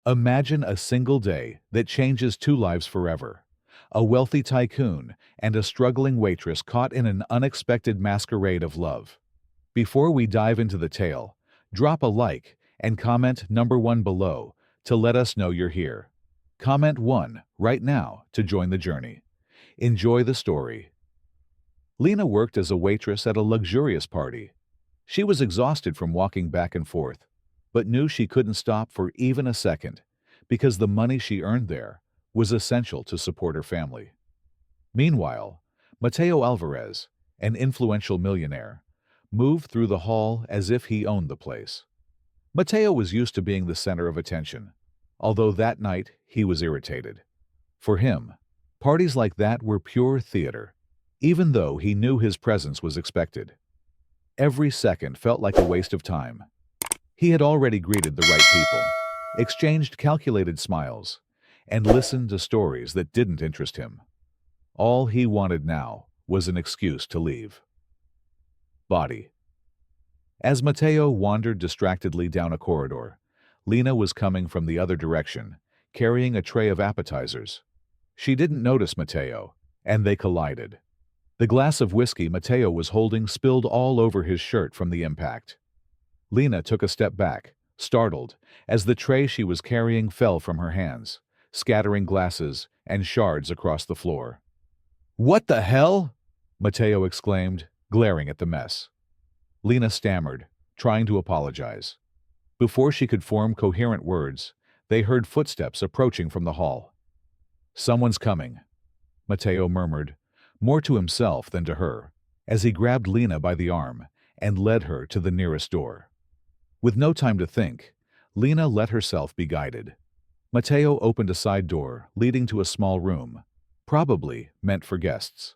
Imagine a single day that changes two lives forever. A wealthy tycoon and a struggling waitress caught in an unexpected masquerade of love. Before we dive into the tale, drop a like and comment number 1 below to let us know you're here. Comment 1 right now to join the journey. Enjoy the story. Lena worked as a waitress at a luxurious party. She was exhausted from walking back and forth, but knew she couldn't stop for even a second because the money she earned there was essential to support her family. Meanwhile, Mateo Alvarez, an influential millionaire, moved through the hall as if he owned the place. Mateo was used to being the center of attention, although that night he was irritated. For him, parties like that were pure theater, even though he knew his presence was expected. Every second felt like a waste of time. He had already greeted the right people, exchanged calculated smiles, and listened to stories that didn't interest him. All he wanted now was an excuse to leave. Body. As Mateo wandered distractedly down a corridor, Lena was coming from the other direction, carrying a tray of appetizers. She didn't notice Mateo, and they collided. The glass of whiskey Mateo was holding spilled all over his shirt from the impact. Lena took a step back, startled, as the tray she was carrying fell from her hands, scattering glasses and shards across the floor. "What the hell?" Mateo exclaimed, glaring at the mess. Lena stammered, trying to apologize. Before she could form coherent words, they heard footsteps approaching from the hall. "Someone's coming," Mateo murmured, more to himself than to her, as he grabbed Lena by the arm and led her to the nearest door. With no time to think, Lena let herself be guided. Mateo opened a side door leading to a small room, probably meant for guests.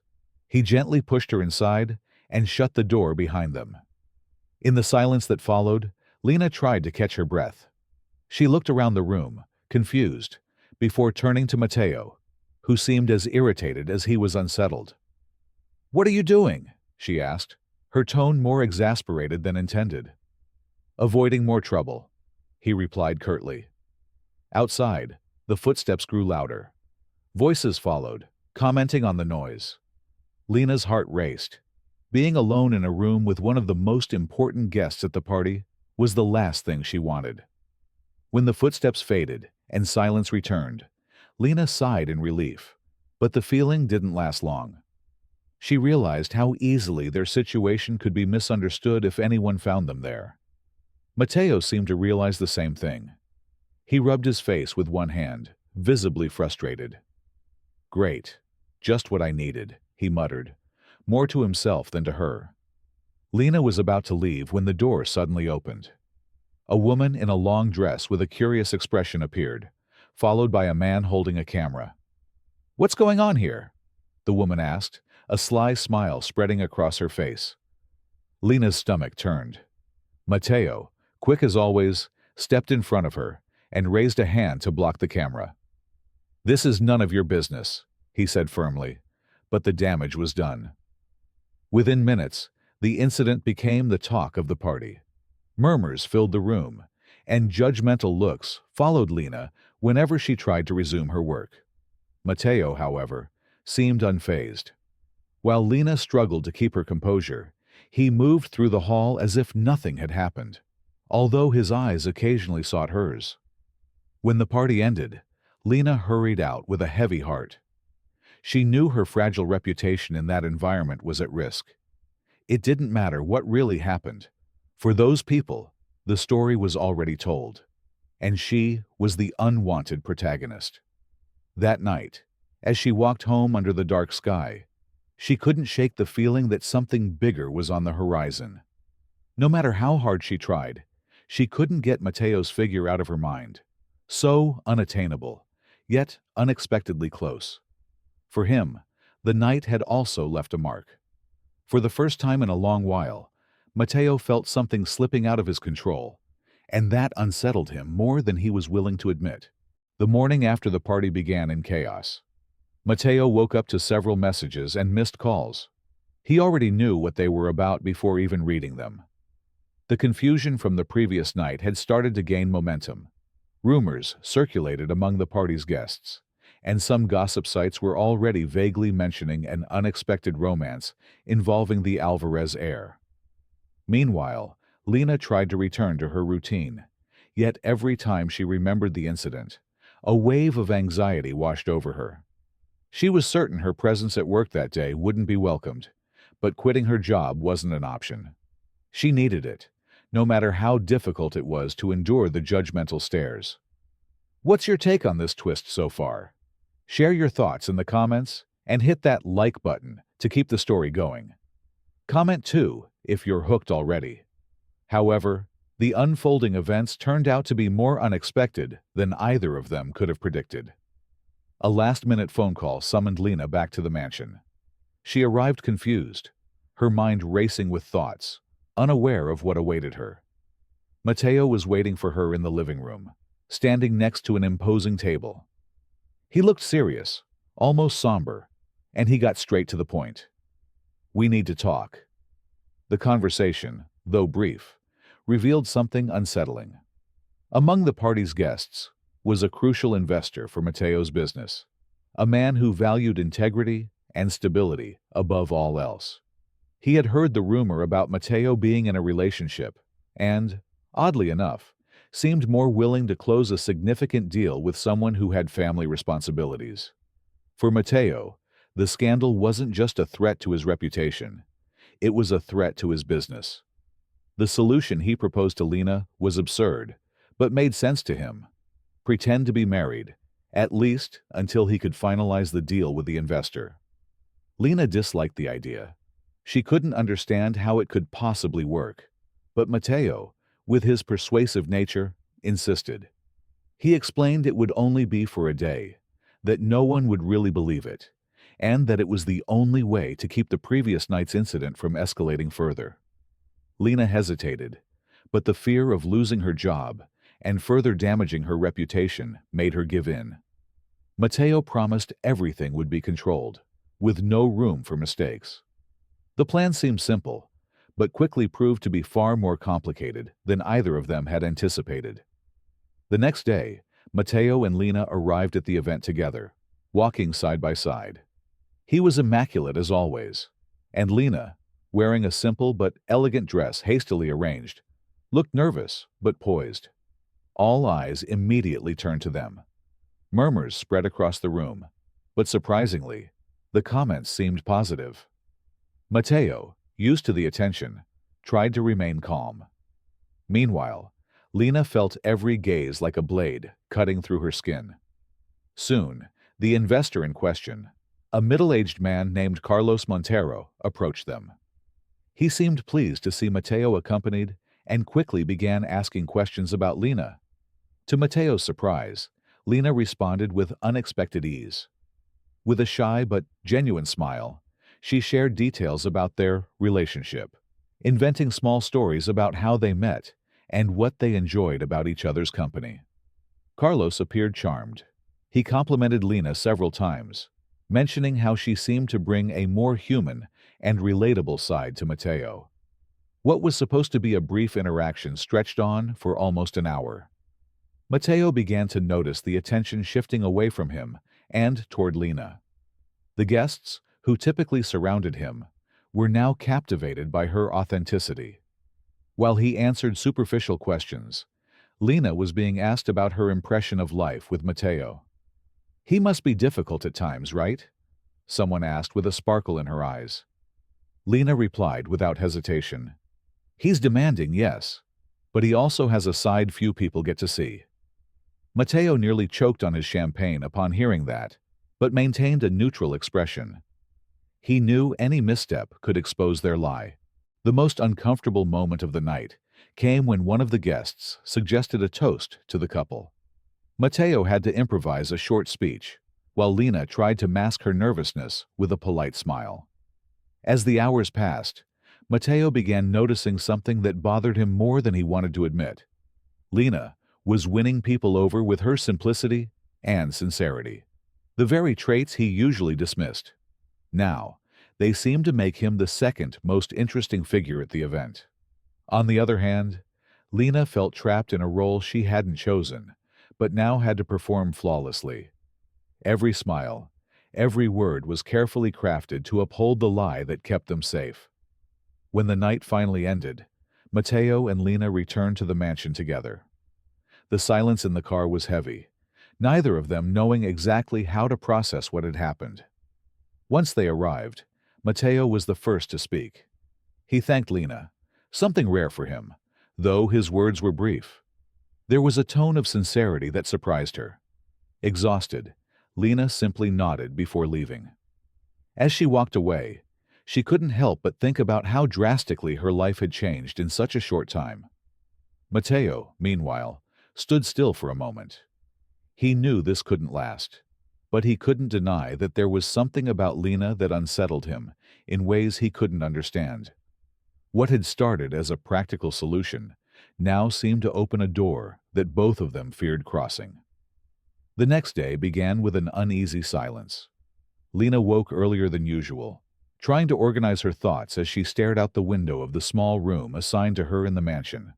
He gently pushed her inside and shut the door behind them. In the silence that followed, Lena tried to catch her breath. She looked around the room, confused, before turning to Mateo, who seemed as irritated as he was unsettled. "What are you doing?" she asked, her tone more exasperated than intended. "Avoiding more trouble," he replied curtly. Outside, the footsteps grew louder. Voices followed, commenting on the noise. Lena's heart raced. Being alone in a room with one of the most important guests at the party was the last thing she wanted. When the footsteps faded and silence returned, Lena sighed in relief, but the feeling didn't last long. She realized how easily their situation could be misunderstood if anyone found them there. Mateo seemed to realize the same thing. He rubbed his face with one hand, visibly frustrated. "Great. Just what I needed," he muttered, more to himself than to her. Lena was about to leave when the door suddenly opened. A woman in a long dress with a curious expression appeared, followed by a man holding a camera. "What's going on here?" the woman asked, a sly smile spreading across her face. Lena's stomach turned. Mateo, quick as always, stepped in front of her and raised a hand to block the camera. "This is none of your business," he said firmly, but the damage was done. Within minutes, the incident became the talk of the party. Murmurs filled the room, and judgmental looks followed Lena whenever she tried to resume her work. Mateo, however, seemed unfazed. While Lena struggled to keep her composure, he moved through the hall as if nothing had happened, although his eyes occasionally sought hers. When the party ended, Lena hurried out with a heavy heart. She knew her fragile reputation in that environment was at risk. It didn't matter what really happened. For those people, the story was already told, and she was the unwanted protagonist. That night, as she walked home under the dark sky, she couldn't shake the feeling that something bigger was on the horizon. No matter how hard she tried, she couldn't get Mateo's figure out of her mind. So unattainable, yet unexpectedly close. For him, the night had also left a mark. For the first time in a long while, Mateo felt something slipping out of his control, and that unsettled him more than he was willing to admit. The morning after the party began in chaos. Mateo woke up to several messages and missed calls. He already knew what they were about before even reading them. The confusion from the previous night had started to gain momentum. Rumors circulated among the party's guests, and some gossip sites were already vaguely mentioning an unexpected romance involving the Alvarez heir. Meanwhile, Lena tried to return to her routine, yet every time she remembered the incident, a wave of anxiety washed over her. She was certain her presence at work that day wouldn't be welcomed, but quitting her job wasn't an option. She needed it, no matter how difficult it was to endure the judgmental stares. What's your take on this twist so far? Share your thoughts in the comments and hit that like button to keep the story going. Comment too if you're hooked already. However, the unfolding events turned out to be more unexpected than either of them could have predicted. A last-minute phone call summoned Lena back to the mansion. She arrived confused, her mind racing with thoughts, unaware of what awaited her. Mateo was waiting for her in the living room, standing next to an imposing table. He looked serious, almost somber, and he got straight to the point. "We need to talk." The conversation, though brief, revealed something unsettling. Among the party's guests was a crucial investor for Mateo's business, a man who valued integrity and stability above all else. He had heard the rumor about Mateo being in a relationship and, oddly enough, seemed more willing to close a significant deal with someone who had family responsibilities. For Mateo, the scandal wasn't just a threat to his reputation, it was a threat to his business. The solution he proposed to Lena was absurd, but made sense to him. Pretend to be married, at least until he could finalize the deal with the investor. Lena disliked the idea. She couldn't understand how it could possibly work. But Mateo, with his persuasive nature, insisted. He explained it would only be for a day, that no one would really believe it, and that it was the only way to keep the previous night's incident from escalating further. Lena hesitated, but the fear of losing her job and further damaging her reputation made her give in. Mateo promised everything would be controlled, with no room for mistakes. The plan seemed simple, but quickly proved to be far more complicated than either of them had anticipated. The next day, Mateo and Lena arrived at the event together, walking side by side. He was immaculate as always, and Lena, wearing a simple but elegant dress hastily arranged, looked nervous but poised. All eyes immediately turned to them. Murmurs spread across the room, but surprisingly, the comments seemed positive. Mateo, used to the attention, tried to remain calm. Meanwhile, Lena felt every gaze like a blade cutting through her skin. Soon, the investor in question, a middle-aged man named Carlos Montero, approached them. He seemed pleased to see Mateo accompanied and quickly began asking questions about Lena. To Mateo's surprise, Lena responded with unexpected ease. With a shy but genuine smile, she shared details about their relationship, inventing small stories about how they met and what they enjoyed about each other's company. Carlos appeared charmed. He complimented Lena several times, mentioning how she seemed to bring a more human and relatable side to Mateo. What was supposed to be a brief interaction stretched on for almost an hour. Mateo began to notice the attention shifting away from him and toward Lena. The guests, who typically surrounded him, were now captivated by her authenticity. While he answered superficial questions, Lena was being asked about her impression of life with Mateo. "He must be difficult at times, right?" someone asked with a sparkle in her eyes. Lena replied without hesitation. "He's demanding, yes, but he also has a side few people get to see." Mateo nearly choked on his champagne upon hearing that, but maintained a neutral expression. He knew any misstep could expose their lie. The most uncomfortable moment of the night came when one of the guests suggested a toast to the couple. Mateo had to improvise a short speech, while Lena tried to mask her nervousness with a polite smile. As the hours passed, Mateo began noticing something that bothered him more than he wanted to admit. Lena was winning people over with her simplicity and sincerity, the very traits he usually dismissed. Now, they seemed to make him the second most interesting figure at the event. On the other hand, Lena felt trapped in a role she hadn't chosen, but now had to perform flawlessly. Every smile, every word was carefully crafted to uphold the lie that kept them safe. When the night finally ended, Matteo and Lena returned to the mansion together. The silence in the car was heavy, neither of them knowing exactly how to process what had happened. Once they arrived, Matteo was the first to speak. He thanked Lena, something rare for him, though his words were brief. There was a tone of sincerity that surprised her. Exhausted, Lena simply nodded before leaving. As she walked away, she couldn't help but think about how drastically her life had changed in such a short time. Matteo, meanwhile, stood still for a moment. He knew this couldn't last, but he couldn't deny that there was something about Lena that unsettled him in ways he couldn't understand. What had started as a practical solution now seemed to open a door that both of them feared crossing. The next day began with an uneasy silence. Lena woke earlier than usual, trying to organize her thoughts as she stared out the window of the small room assigned to her in the mansion.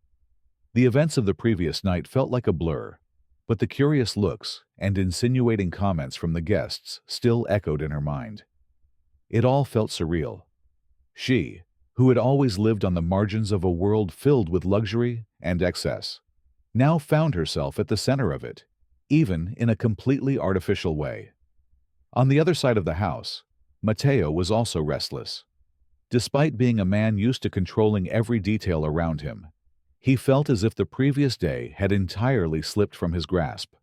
The events of the previous night felt like a blur, but the curious looks and insinuating comments from the guests still echoed in her mind. It all felt surreal. She, who had always lived on the margins of a world filled with luxury and excess, now found herself at the center of it, even in a completely artificial way. On the other side of the house, Matteo was also restless. Despite being a man used to controlling every detail around him, he felt as if the previous day had entirely slipped from his grasp.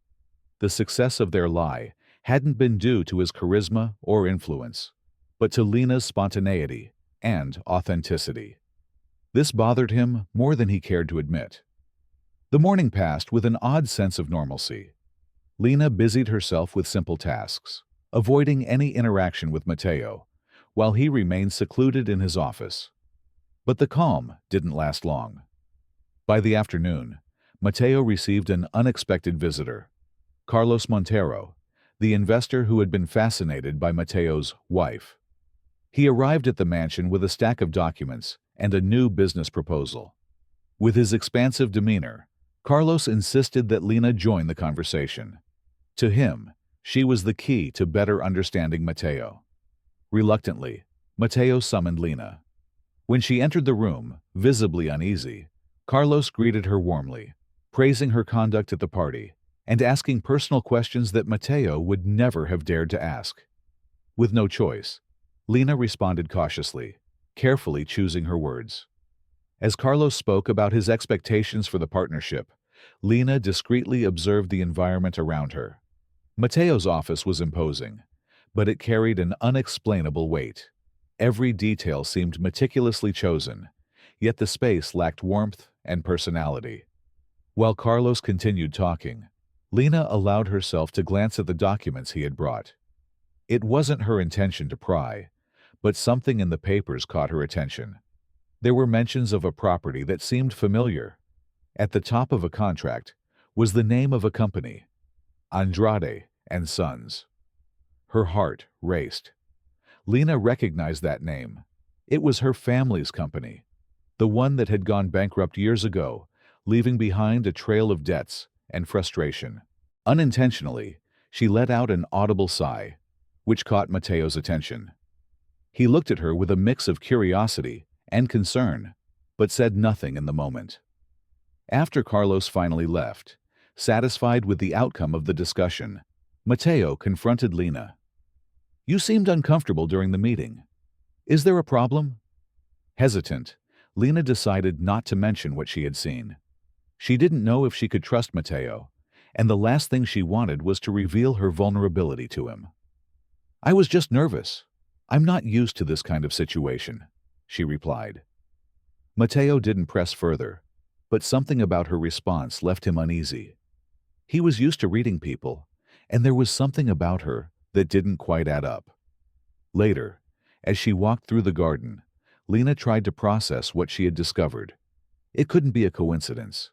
The success of their lie hadn't been due to his charisma or influence, but to Lena's spontaneity and authenticity. This bothered him more than he cared to admit. The morning passed with an odd sense of normalcy. Lena busied herself with simple tasks, avoiding any interaction with Matteo, while he remained secluded in his office. But the calm didn't last long. By the afternoon, Matteo received an unexpected visitor, Carlos Montero, the investor who had been fascinated by Matteo's wife. He arrived at the mansion with a stack of documents and a new business proposal. With his expansive demeanor, Carlos insisted that Lena join the conversation. To him, she was the key to better understanding Matteo. Reluctantly, Matteo summoned Lena. When she entered the room, visibly uneasy, Carlos greeted her warmly, praising her conduct at the party and asking personal questions that Matteo would never have dared to ask. With no choice, Lena responded cautiously, carefully choosing her words. As Carlos spoke about his expectations for the partnership, Lena discreetly observed the environment around her. Matteo's office was imposing, but it carried an unexplainable weight. Every detail seemed meticulously chosen, yet the space lacked warmth and personality. While Carlos continued talking, Lena allowed herself to glance at the documents he had brought. It wasn't her intention to pry, but something in the papers caught her attention. There were mentions of a property that seemed familiar. At the top of a contract was the name of a company, Andrade and Sons. Her heart raced. Lena recognized that name. It was her family's company, the one that had gone bankrupt years ago, leaving behind a trail of debts and frustration. Unintentionally, she let out an audible sigh, which caught Matteo's attention. He looked at her with a mix of curiosity and concern, but said nothing in the moment. After Carlos finally left, satisfied with the outcome of the discussion, Matteo confronted Lena. "You seemed uncomfortable during the meeting. Is there a problem?" Hesitant, Lena decided not to mention what she had seen. She didn't know if she could trust Matteo, and the last thing she wanted was to reveal her vulnerability to him. "I was just nervous. I'm not used to this kind of situation," she replied. Matteo didn't press further, but something about her response left him uneasy. He was used to reading people, and there was something about her that didn't quite add up. Later, as she walked through the garden, Lena tried to process what she had discovered. It couldn't be a coincidence.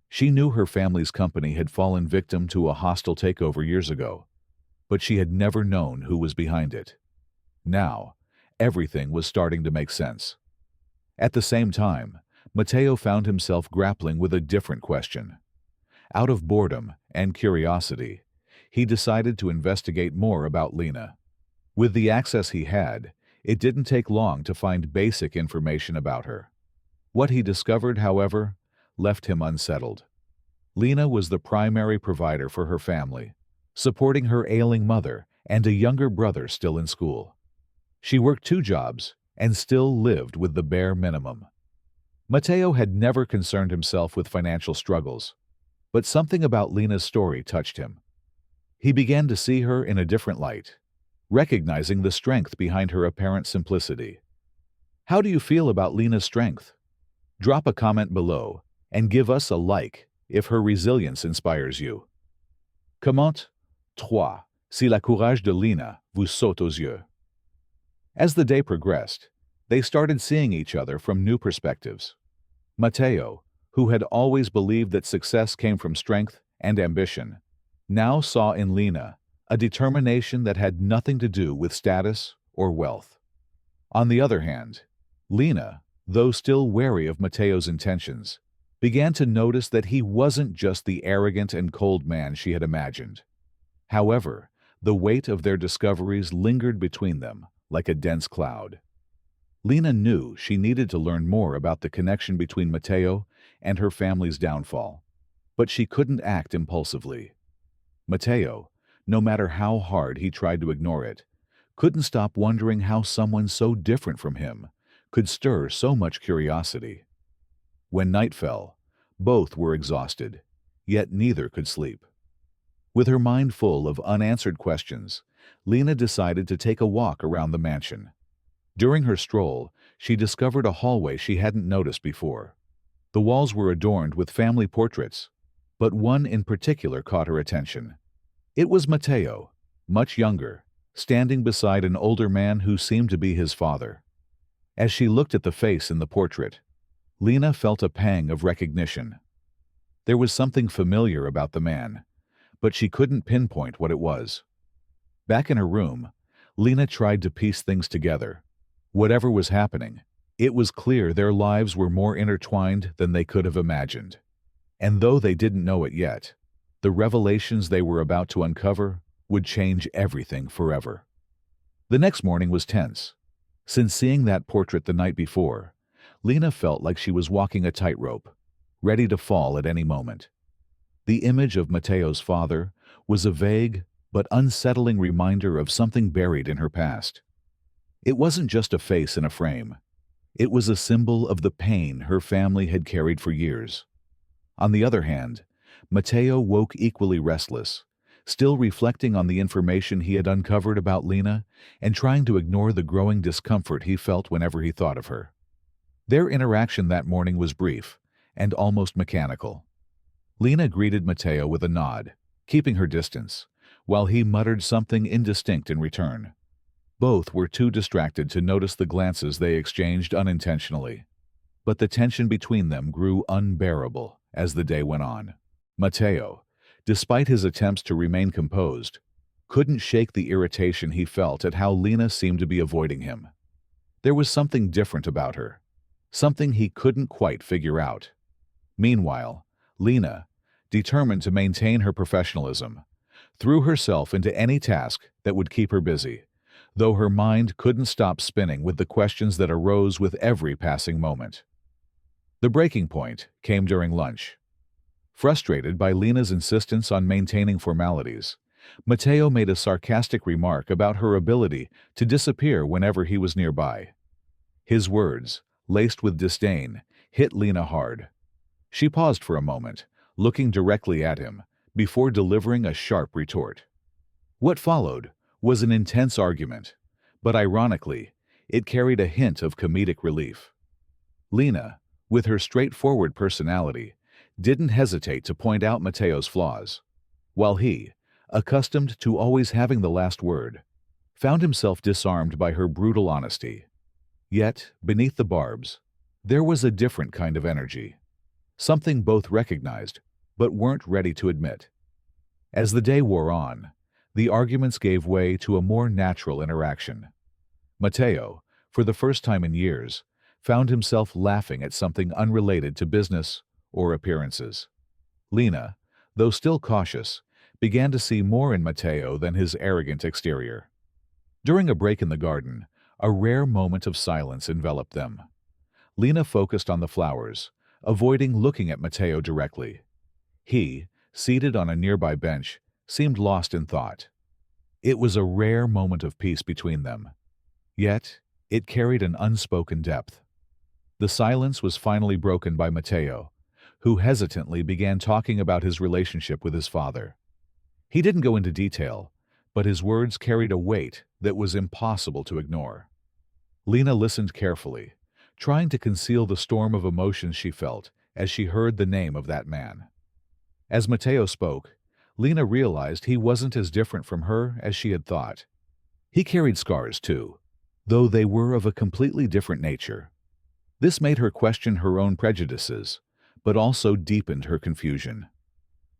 She knew her family's company had fallen victim to a hostile takeover years ago, but she had never known who was behind it. Now, everything was starting to make sense. At the same time, Matteo found himself grappling with a different question. Out of boredom and curiosity, he decided to investigate more about Lena. With the access he had, it didn't take long to find basic information about her. What he discovered, however, left him unsettled. Lena was the primary provider for her family, supporting her ailing mother and a younger brother still in school. She worked 2 jobs and still lived with the bare minimum. Matteo had never concerned himself with financial struggles, but something about Lena's story touched him. He began to see her in a different light, recognizing the strength behind her apparent simplicity. How do you feel about Lena's strength? Drop a comment below and give us a like if her resilience inspires you. Comment 3 si la courage de Lena vous saute aux yeux. As the day progressed, they started seeing each other from new perspectives. Matteo, who had always believed that success came from strength and ambition, now saw in Lena a determination that had nothing to do with status or wealth. On the other hand, Lena, though still wary of Matteo's intentions, began to notice that he wasn't just the arrogant and cold man she had imagined. However, the weight of their discoveries lingered between them like a dense cloud. Lena knew she needed to learn more about the connection between Matteo and her family's downfall, but she couldn't act impulsively. Matteo, no matter how hard he tried to ignore it, couldn't stop wondering how someone so different from him could stir so much curiosity. When night fell, both were exhausted, yet neither could sleep. With her mind full of unanswered questions, Lena decided to take a walk around the mansion. During her stroll, she discovered a hallway she hadn't noticed before. The walls were adorned with family portraits, but one in particular caught her attention. It was Matteo, much younger, standing beside an older man who seemed to be his father. As she looked at the face in the portrait, Lena felt a pang of recognition. There was something familiar about the man, but she couldn't pinpoint what it was. Back in her room, Lena tried to piece things together. Whatever was happening, it was clear their lives were more intertwined than they could have imagined. And though they didn't know it yet, the revelations they were about to uncover would change everything forever. The next morning was tense. Since seeing that portrait the night before, Lena felt like she was walking a tightrope, ready to fall at any moment. The image of Matteo's father was a vague but unsettling reminder of something buried in her past. It wasn't just a face in a frame. It was a symbol of the pain her family had carried for years. On the other hand, Matteo woke equally restless, still reflecting on the information he had uncovered about Lena and trying to ignore the growing discomfort he felt whenever he thought of her. Their interaction that morning was brief and almost mechanical. Lena greeted Matteo with a nod, keeping her distance, while he muttered something indistinct in return. Both were too distracted to notice the glances they exchanged unintentionally. But the tension between them grew unbearable as the day went on. Matteo, despite his attempts to remain composed, couldn't shake the irritation he felt at how Lena seemed to be avoiding him. There was something different about her, something he couldn't quite figure out. Meanwhile, Lena, determined to maintain her professionalism, threw herself into any task that would keep her busy, though her mind couldn't stop spinning with the questions that arose with every passing moment. The breaking point came during lunch. Frustrated by Lena's insistence on maintaining formalities, Matteo made a sarcastic remark about her ability to disappear whenever he was nearby. His words, laced with disdain, hit Lena hard. She paused for a moment, looking directly at him, before delivering a sharp retort. What followed was an intense argument, but ironically, it carried a hint of comedic relief. Lena, with her straightforward personality, didn't hesitate to point out Matteo's flaws, while he, accustomed to always having the last word, found himself disarmed by her brutal honesty. Yet, beneath the barbs, there was a different kind of energy, something both recognized but weren't ready to admit. As the day wore on, the arguments gave way to a more natural interaction. Matteo, for the first time in years, found himself laughing at something unrelated to business or appearances. Lena, though still cautious, began to see more in Matteo than his arrogant exterior. During a break in the garden, a rare moment of silence enveloped them. Lena focused on the flowers, avoiding looking at Matteo directly. He, seated on a nearby bench, seemed lost in thought. It was a rare moment of peace between them. Yet, it carried an unspoken depth. The silence was finally broken by Matteo, who hesitantly began talking about his relationship with his father. He didn't go into detail, but his words carried a weight that was impossible to ignore. Lena listened carefully, trying to conceal the storm of emotions she felt as she heard the name of that man. As Matteo spoke, Lena realized he wasn't as different from her as she had thought. He carried scars too, though they were of a completely different nature. This made her question her own prejudices, but also deepened her confusion.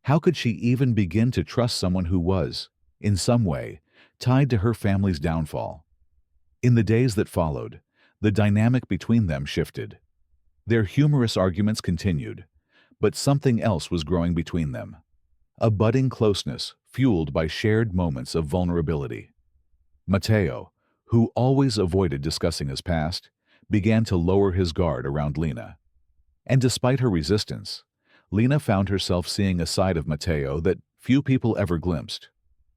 How could she even begin to trust someone who was, in some way, tied to her family's downfall? In the days that followed, the dynamic between them shifted. Their humorous arguments continued, but something else was growing between them. A budding closeness fueled by shared moments of vulnerability. Matteo, who always avoided discussing his past, began to lower his guard around Lena. And despite her resistance, Lena found herself seeing a side of Matteo that few people ever glimpsed.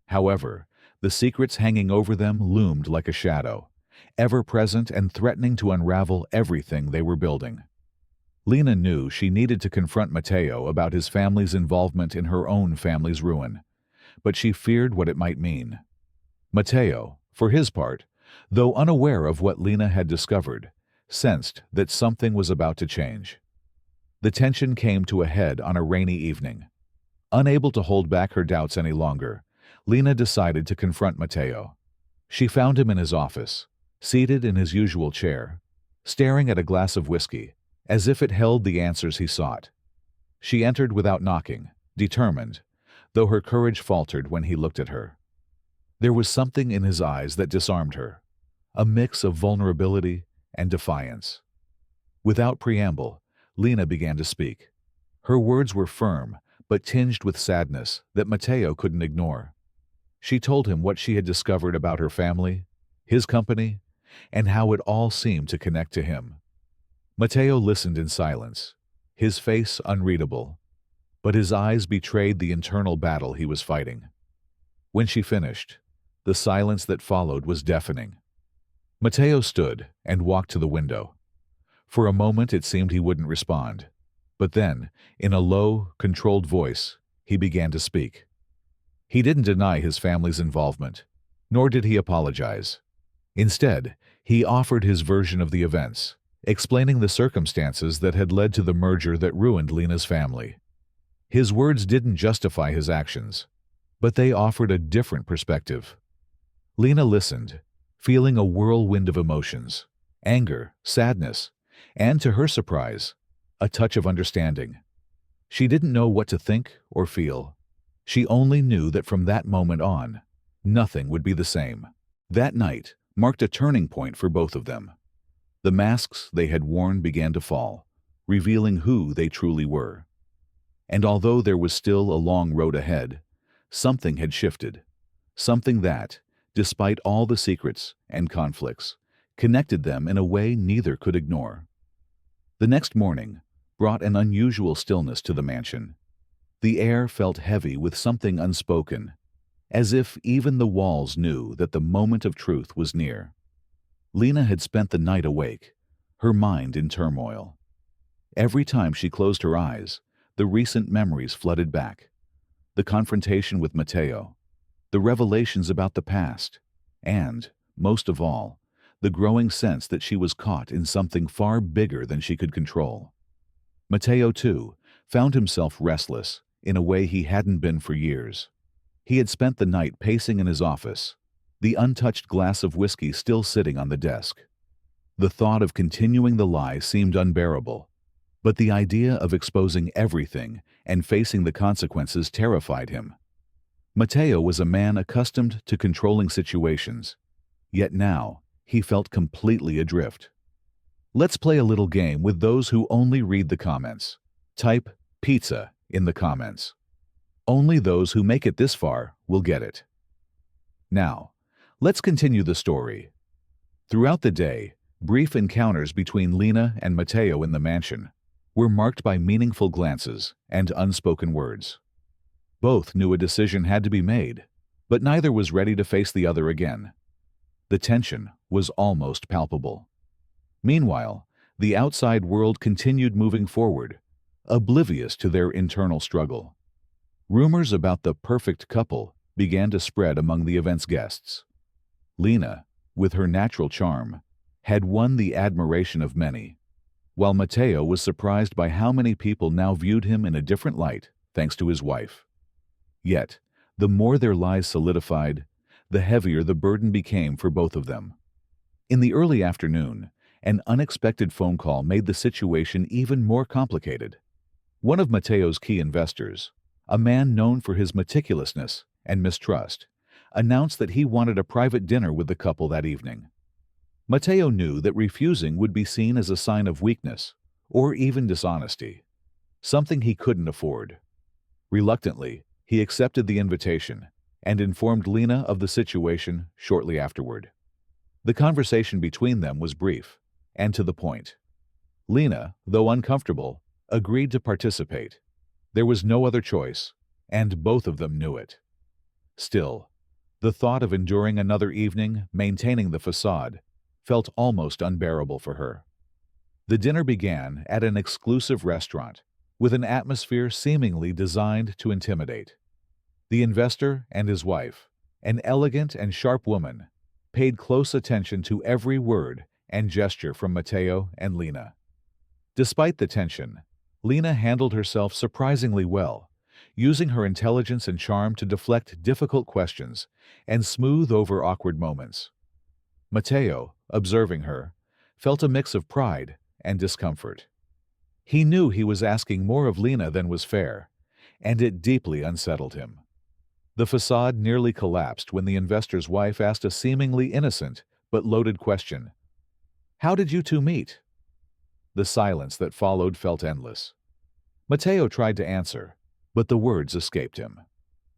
However, the secrets hanging over them loomed like a shadow, ever present and threatening to unravel everything they were building. Lena knew she needed to confront Matteo about his family's involvement in her own family's ruin, but she feared what it might mean. Matteo, for his part, though unaware of what Lena had discovered, sensed that something was about to change. The tension came to a head on a rainy evening. Unable to hold back her doubts any longer, Lena decided to confront Matteo. She found him in his office, seated in his usual chair, staring at a glass of whiskey, as if it held the answers he sought. She entered without knocking, determined, though her courage faltered when he looked at her. There was something in his eyes that disarmed her, a mix of vulnerability and defiance. Without preamble, Lena began to speak. Her words were firm, but tinged with sadness that Matteo couldn't ignore. She told him what she had discovered about her family, his company, and how it all seemed to connect to him. Matteo listened in silence, his face unreadable, but his eyes betrayed the internal battle he was fighting. When she finished, the silence that followed was deafening. Matteo stood and walked to the window. For a moment it seemed he wouldn't respond, but then, in a low, controlled voice, he began to speak. He didn't deny his family's involvement, nor did he apologize. Instead, he offered his version of the events, explaining the circumstances that had led to the merger that ruined Lena's family. His words didn't justify his actions, but they offered a different perspective. Lena listened, feeling a whirlwind of emotions, anger, sadness, and, to her surprise, a touch of understanding. She didn't know what to think or feel. She only knew that from that moment on, nothing would be the same. That night marked a turning point for both of them. The masks they had worn began to fall, revealing who they truly were. And although there was still a long road ahead, something had shifted, something that, despite all the secrets and conflicts, connected them in a way neither could ignore. The next morning brought an unusual stillness to the mansion. The air felt heavy with something unspoken, as if even the walls knew that the moment of truth was near. Lena had spent the night awake, her mind in turmoil. Every time she closed her eyes, the recent memories flooded back. The confrontation with Matteo, the revelations about the past, and, most of all, the growing sense that she was caught in something far bigger than she could control. Matteo, too, found himself restless in a way he hadn't been for years. He had spent the night pacing in his office, the untouched glass of whiskey still sitting on the desk. The thought of continuing the lie seemed unbearable, but the idea of exposing everything and facing the consequences terrified him. Matteo was a man accustomed to controlling situations, yet now he felt completely adrift. Let's play a little game with those who only read the comments. Type pizza in the comments. Only those who make it this far will get it. Now, let's continue the story. Throughout the day, brief encounters between Lena and Matteo in the mansion were marked by meaningful glances and unspoken words. Both knew a decision had to be made, but neither was ready to face the other again. The tension was almost palpable. Meanwhile, the outside world continued moving forward, oblivious to their internal struggle. Rumors about the perfect couple began to spread among the event's guests. Lena, with her natural charm, had won the admiration of many, while Matteo was surprised by how many people now viewed him in a different light thanks to his wife. Yet, the more their lies solidified, the heavier the burden became for both of them. In the early afternoon, an unexpected phone call made the situation even more complicated. One of Matteo's key investors, a man known for his meticulousness and mistrust, announced that he wanted a private dinner with the couple that evening. Matteo knew that refusing would be seen as a sign of weakness or even dishonesty, something he couldn't afford. Reluctantly, he accepted the invitation and informed Lena of the situation shortly afterward. The conversation between them was brief and to the point. Lena, though uncomfortable, agreed to participate. There was no other choice, and both of them knew it. Still, the thought of enduring another evening maintaining the facade felt almost unbearable for her. The dinner began at an exclusive restaurant, with an atmosphere seemingly designed to intimidate. The investor and his wife, an elegant and sharp woman, paid close attention to every word and gesture from Matteo and Lena. Despite the tension, Lena handled herself surprisingly well, using her intelligence and charm to deflect difficult questions and smooth over awkward moments. Matteo, observing her, felt a mix of pride and discomfort. He knew he was asking more of Lena than was fair, and it deeply unsettled him. The facade nearly collapsed when the investor's wife asked a seemingly innocent but loaded question. "How did you two meet?" The silence that followed felt endless. Matteo tried to answer, but the words escaped him.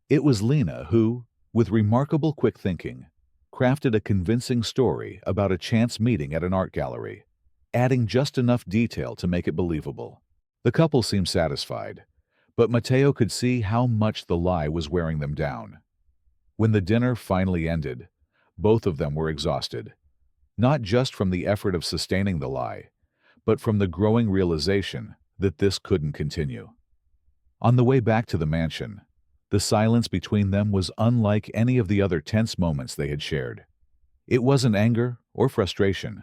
It was Lena who, with remarkable quick thinking, crafted a convincing story about a chance meeting at an art gallery, adding just enough detail to make it believable. The couple seemed satisfied, but Matteo could see how much the lie was wearing them down. When the dinner finally ended, both of them were exhausted, not just from the effort of sustaining the lie, but from the growing realization that this couldn't continue. On the way back to the mansion, the silence between them was unlike any of the other tense moments they had shared. It wasn't anger or frustration,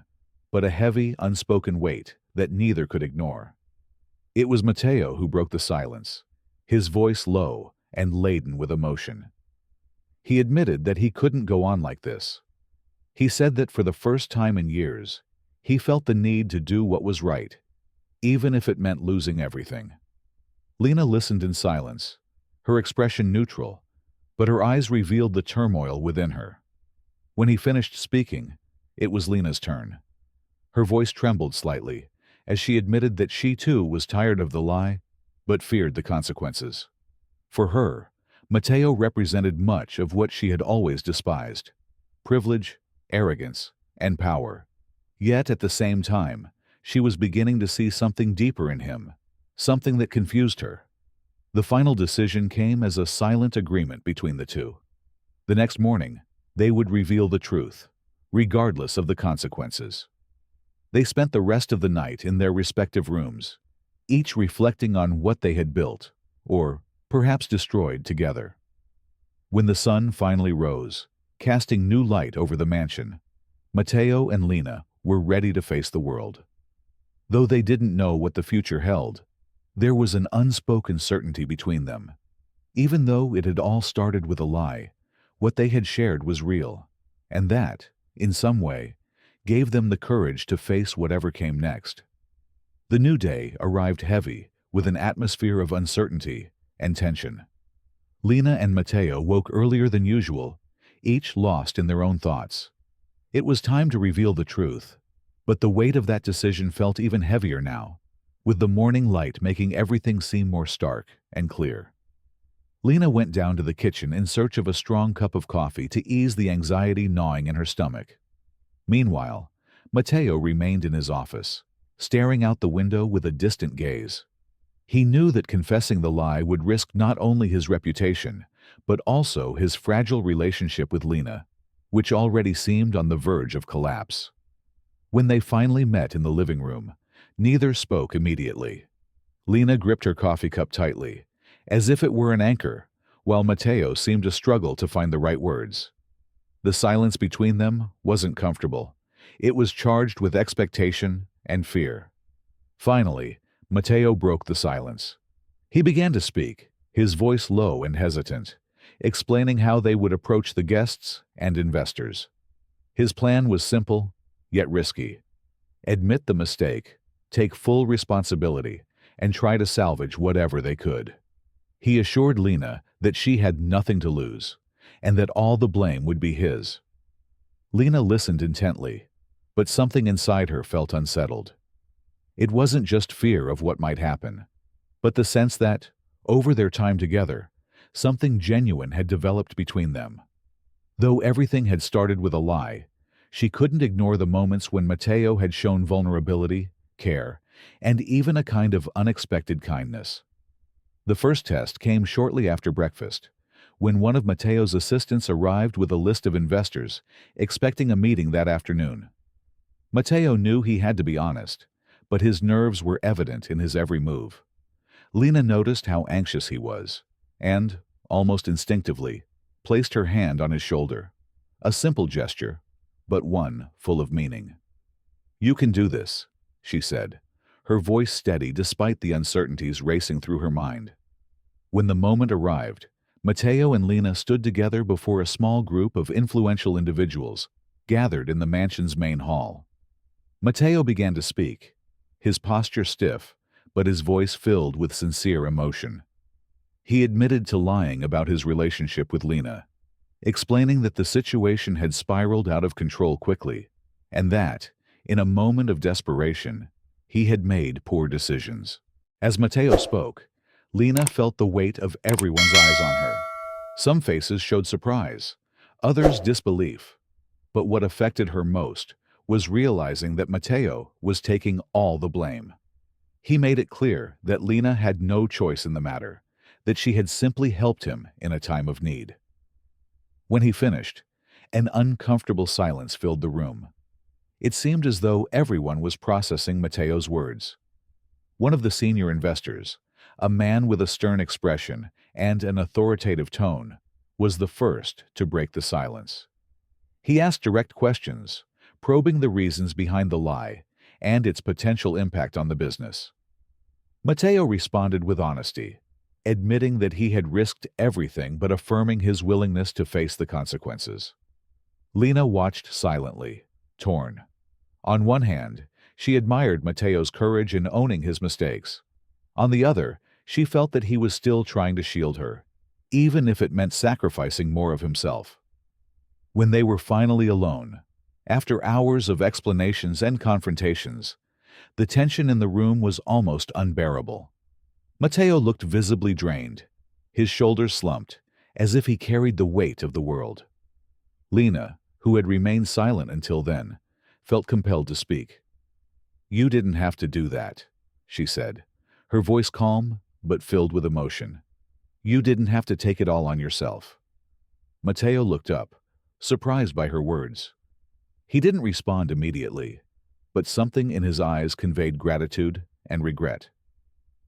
but a heavy, unspoken weight that neither could ignore. It was Matteo who broke the silence, his voice low and laden with emotion. He admitted that he couldn't go on like this. He said that for the first time in years, he felt the need to do what was right, even if it meant losing everything. Lena listened in silence, her expression neutral, but her eyes revealed the turmoil within her. When he finished speaking, it was Lena's turn. Her voice trembled slightly as she admitted that she too was tired of the lie, but feared the consequences. For her, Matteo represented much of what she had always despised: privilege, arrogance, and power. Yet at the same time, she was beginning to see something deeper in him, something that confused her. The final decision came as a silent agreement between the two. The next morning, they would reveal the truth, regardless of the consequences. They spent the rest of the night in their respective rooms, each reflecting on what they had built, or perhaps destroyed together. When the sun finally rose, casting new light over the mansion, Matteo and Lena were ready to face the world. Though they didn't know what the future held, there was an unspoken certainty between them. Even though it had all started with a lie, what they had shared was real, and that, in some way, gave them the courage to face whatever came next. The new day arrived heavy, with an atmosphere of uncertainty and tension. Lena and Matteo woke earlier than usual, each lost in their own thoughts. It was time to reveal the truth, but the weight of that decision felt even heavier now, with the morning light making everything seem more stark and clear. Lena went down to the kitchen in search of a strong cup of coffee to ease the anxiety gnawing in her stomach. Meanwhile, Matteo remained in his office, staring out the window with a distant gaze. He knew that confessing the lie would risk not only his reputation, but also his fragile relationship with Lena, which already seemed on the verge of collapse. When they finally met in the living room, neither spoke immediately. Lena gripped her coffee cup tightly, as if it were an anchor, while Matteo seemed to struggle to find the right words. The silence between them wasn't comfortable. It was charged with expectation and fear. Finally, Matteo broke the silence. He began to speak, his voice low and hesitant, explaining how they would approach the guests and investors. His plan was simple, yet risky. Admit the mistake, take full responsibility, and try to salvage whatever they could. He assured Lena that she had nothing to lose, and that all the blame would be his. Lena listened intently, but something inside her felt unsettled. It wasn't just fear of what might happen, but the sense that, over their time together, something genuine had developed between them. Though everything had started with a lie, she couldn't ignore the moments when Matteo had shown vulnerability, care, and even a kind of unexpected kindness. The first test came shortly after breakfast, when one of Matteo's assistants arrived with a list of investors, expecting a meeting that afternoon. Matteo knew he had to be honest, but his nerves were evident in his every move. Lena noticed how anxious he was, and, almost instinctively, placed her hand on his shoulder. A simple gesture, but one full of meaning. "You can do this," she said, her voice steady despite the uncertainties racing through her mind. When the moment arrived, Matteo and Lena stood together before a small group of influential individuals gathered in the mansion's main hall. Matteo began to speak, his posture stiff, but his voice filled with sincere emotion. He admitted to lying about his relationship with Lena, explaining that the situation had spiraled out of control quickly, and that, in a moment of desperation, he had made poor decisions. As Matteo spoke, Lena felt the weight of everyone's eyes on her. Some faces showed surprise, others disbelief. But what affected her most was realizing that Matteo was taking all the blame. He made it clear that Lena had no choice in the matter, that she had simply helped him in a time of need. When he finished, an uncomfortable silence filled the room. It seemed as though everyone was processing Matteo's words. One of the senior investors, a man with a stern expression and an authoritative tone, was the first to break the silence. He asked direct questions, probing the reasons behind the lie and its potential impact on the business. Matteo responded with honesty, admitting that he had risked everything but affirming his willingness to face the consequences. Lena watched silently, torn. On one hand, she admired Matteo's courage in owning his mistakes. On the other, she felt that he was still trying to shield her, even if it meant sacrificing more of himself. When they were finally alone, after hours of explanations and confrontations, the tension in the room was almost unbearable. Matteo looked visibly drained, his shoulders slumped, as if he carried the weight of the world. Lena, who had remained silent until then, felt compelled to speak. "You didn't have to do that," she said, her voice calm but filled with emotion. "You didn't have to take it all on yourself." Matteo looked up, surprised by her words. He didn't respond immediately, but something in his eyes conveyed gratitude and regret.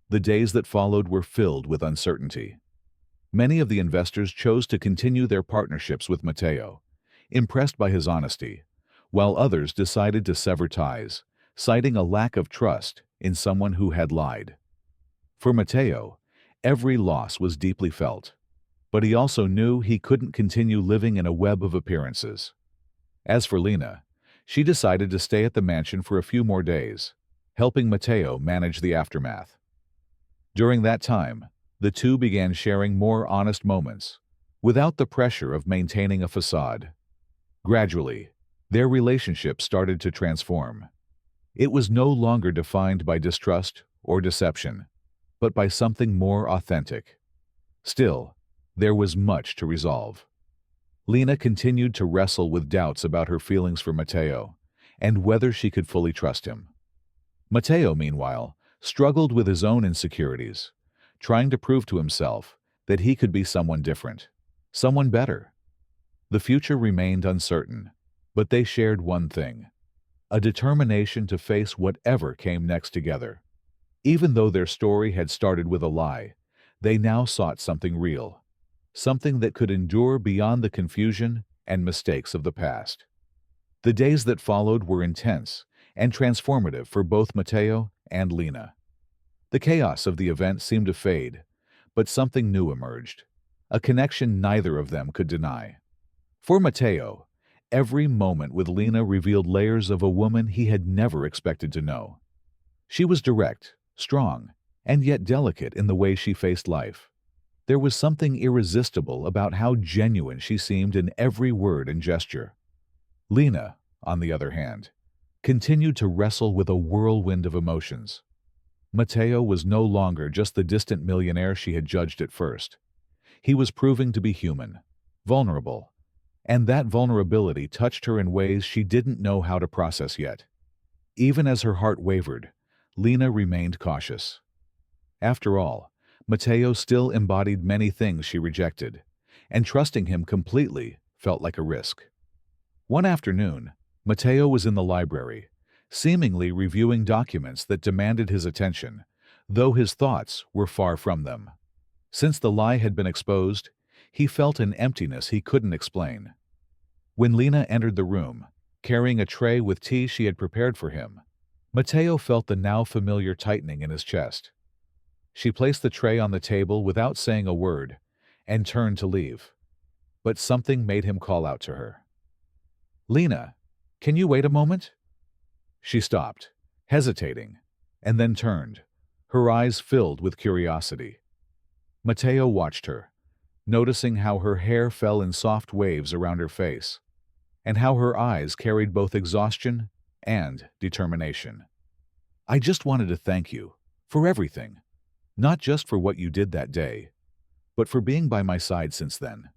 The days that followed were filled with uncertainty. Many of the investors chose to continue their partnerships with Matteo, impressed by his honesty, while others decided to sever ties, citing a lack of trust in someone who had lied. For Matteo, every loss was deeply felt, but he also knew he couldn't continue living in a web of appearances. As for Lena, she decided to stay at the mansion for a few more days, helping Matteo manage the aftermath. During that time, the two began sharing more honest moments, without the pressure of maintaining a facade. Gradually, their relationship started to transform. It was no longer defined by distrust or deception, but by something more authentic. Still, There was much to resolve. Lena continued to wrestle with doubts about her feelings for Matteo and whether she could fully trust him. Matteo, meanwhile, struggled with his own insecurities, trying to prove to himself that he could be someone different, someone better. The future remained uncertain, but they shared one thing: a determination to face whatever came next together. Even though their story had started with a lie, they now sought something real, something that could endure beyond the confusion and mistakes of the past. The days that followed were intense and transformative for both Matteo and Lena. The chaos of the event seemed to fade, but something new emerged, a connection neither of them could deny. For Matteo, every moment with Lena revealed layers of a woman he had never expected to know. She was direct, strong, and yet delicate in the way she faced life. There was something irresistible about how genuine she seemed in every word and gesture. Lena, on the other hand, continued to wrestle with a whirlwind of emotions. Matteo was no longer just the distant millionaire she had judged at first. He was proving to be human, vulnerable, and that vulnerability touched her in ways she didn't know how to process yet. Even as her heart wavered, Lena remained cautious. After all, Matteo still embodied many things she rejected, and trusting him completely felt like a risk. One afternoon, Matteo was in the library, seemingly reviewing documents that demanded his attention, though his thoughts were far from them. Since the lie had been exposed, he felt an emptiness he couldn't explain. When Lena entered the room, carrying a tray with tea she had prepared for him, Matteo felt the now familiar tightening in his chest. She placed the tray on the table without saying a word and turned to leave. But something made him call out to her. "Lena, can you wait a moment?" She stopped, hesitating, and then turned, her eyes filled with curiosity. Matteo watched her, noticing how her hair fell in soft waves around her face, and how her eyes carried both exhaustion and determination. "I just wanted to thank you for everything, not just for what you did that day, but for being by my side since then."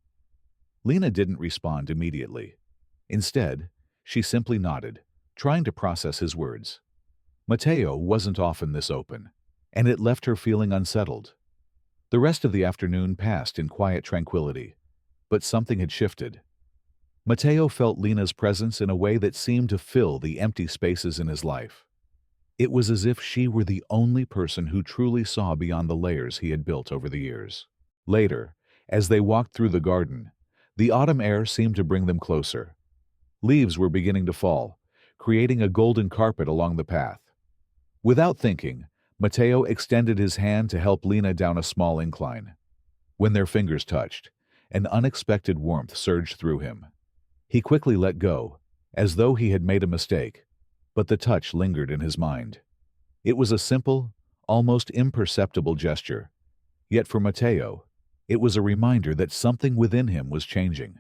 Lena didn't respond immediately. Instead, she simply nodded, trying to process his words. Matteo wasn't often this open, and it left her feeling unsettled. The rest of the afternoon passed in quiet tranquility, but something had shifted. Matteo felt Lena's presence in a way that seemed to fill the empty spaces in his life. It was as if she were the only person who truly saw beyond the layers he had built over the years. Later, as they walked through the garden, the autumn air seemed to bring them closer. Leaves were beginning to fall, creating a golden carpet along the path. Without thinking, Matteo extended his hand to help Lena down a small incline. When their fingers touched, an unexpected warmth surged through him. He quickly let go, as though he had made a mistake, but the touch lingered in his mind. It was a simple, almost imperceptible gesture, yet for Matteo, it was a reminder that something within him was changing.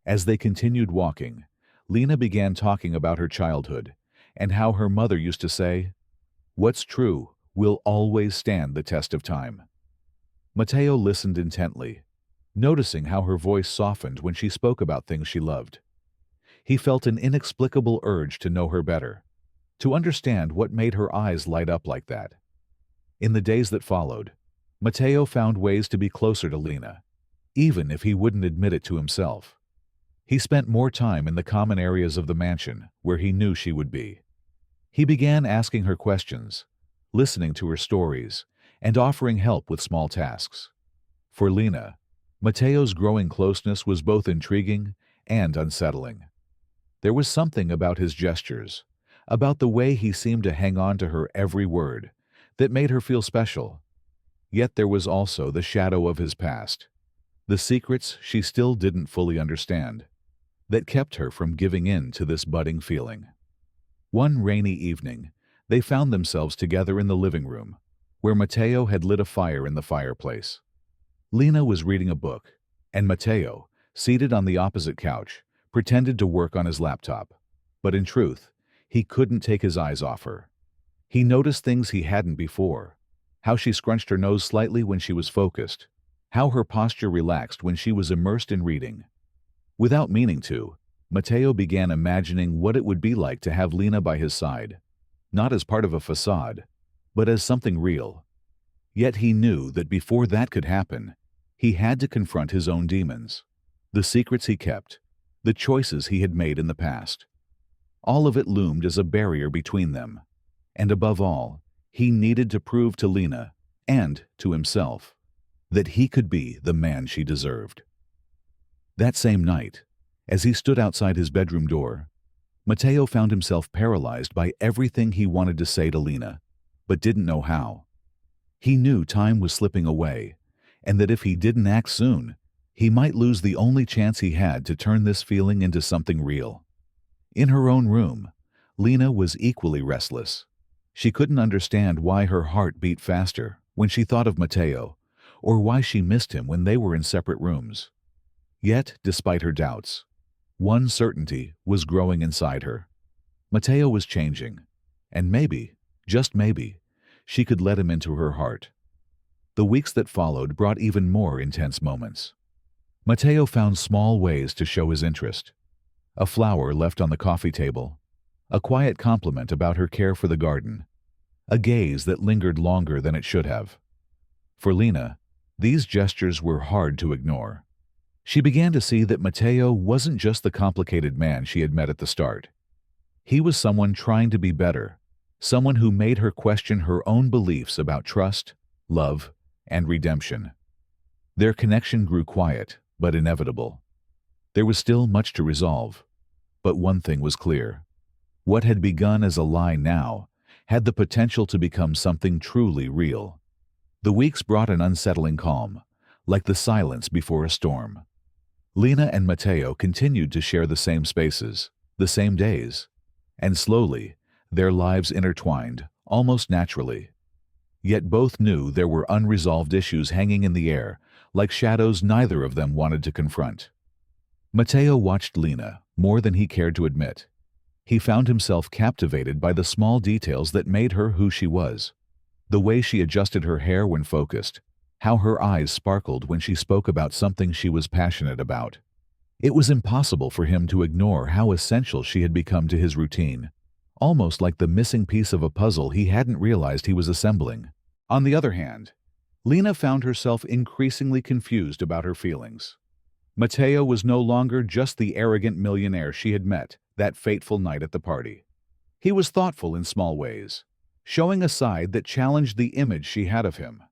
As they continued walking, Lena began talking about her childhood and how her mother used to say, "What's true will always stand the test of time." Matteo listened intently, noticing how her voice softened when she spoke about things she loved. He felt an inexplicable urge to know her better, to understand what made her eyes light up like that. In the days that followed, Matteo found ways to be closer to Lena, even if he wouldn't admit it to himself. He spent more time in the common areas of the mansion where he knew she would be. He began asking her questions, listening to her stories, and offering help with small tasks. For Lena, Matteo's growing closeness was both intriguing and unsettling. There was something about his gestures, about the way he seemed to hang on to her every word, that made her feel special. Yet there was also the shadow of his past, the secrets she still didn't fully understand, that kept her from giving in to this budding feeling. One rainy evening, they found themselves together in the living room, where Matteo had lit a fire in the fireplace. Lena was reading a book, and Matteo, seated on the opposite couch, pretended to work on his laptop. But in truth, he couldn't take his eyes off her. He noticed things he hadn't before: how she scrunched her nose slightly when she was focused, how her posture relaxed when she was immersed in reading. Without meaning to, Matteo began imagining what it would be like to have Lena by his side, not as part of a facade, but as something real. Yet he knew that before that could happen, he had to confront his own demons, the secrets he kept, the choices he had made in the past. All of it loomed as a barrier between them, and above all, he needed to prove to Lena, and to himself, that he could be the man she deserved. That same night, as he stood outside his bedroom door, Matteo found himself paralyzed by everything he wanted to say to Lena, but didn't know how. He knew time was slipping away, and that if he didn't act soon, he might lose the only chance he had to turn this feeling into something real. In her own room, Lena was equally restless. She couldn't understand why her heart beat faster when she thought of Matteo, or why she missed him when they were in separate rooms. Yet, despite her doubts, one certainty was growing inside her. Matteo was changing, and maybe, just maybe, she could let him into her heart. The weeks that followed brought even more intense moments. Matteo found small ways to show his interest. A flower left on the coffee table, a quiet compliment about her care for the garden, a gaze that lingered longer than it should have. For Lena, these gestures were hard to ignore. She began to see that Matteo wasn't just the complicated man she had met at the start. He was someone trying to be better, someone who made her question her own beliefs about trust, love, and redemption. Their connection grew quiet, but inevitable. There was still much to resolve, but one thing was clear. What had begun as a lie now had the potential to become something truly real. The weeks brought an unsettling calm, like the silence before a storm. Lena and Matteo continued to share the same spaces, the same days, and slowly, their lives intertwined, almost naturally. Yet both knew there were unresolved issues hanging in the air, like shadows neither of them wanted to confront. Matteo watched Lena more than he cared to admit. He found himself captivated by the small details that made her who she was. The way she adjusted her hair when focused, how her eyes sparkled when she spoke about something she was passionate about. It was impossible for him to ignore how essential she had become to his routine, almost like the missing piece of a puzzle he hadn't realized he was assembling. On the other hand, Lena found herself increasingly confused about her feelings. Matteo was no longer just the arrogant millionaire she had met that fateful night at the party. He was thoughtful in small ways, showing a side that challenged the image she had of him.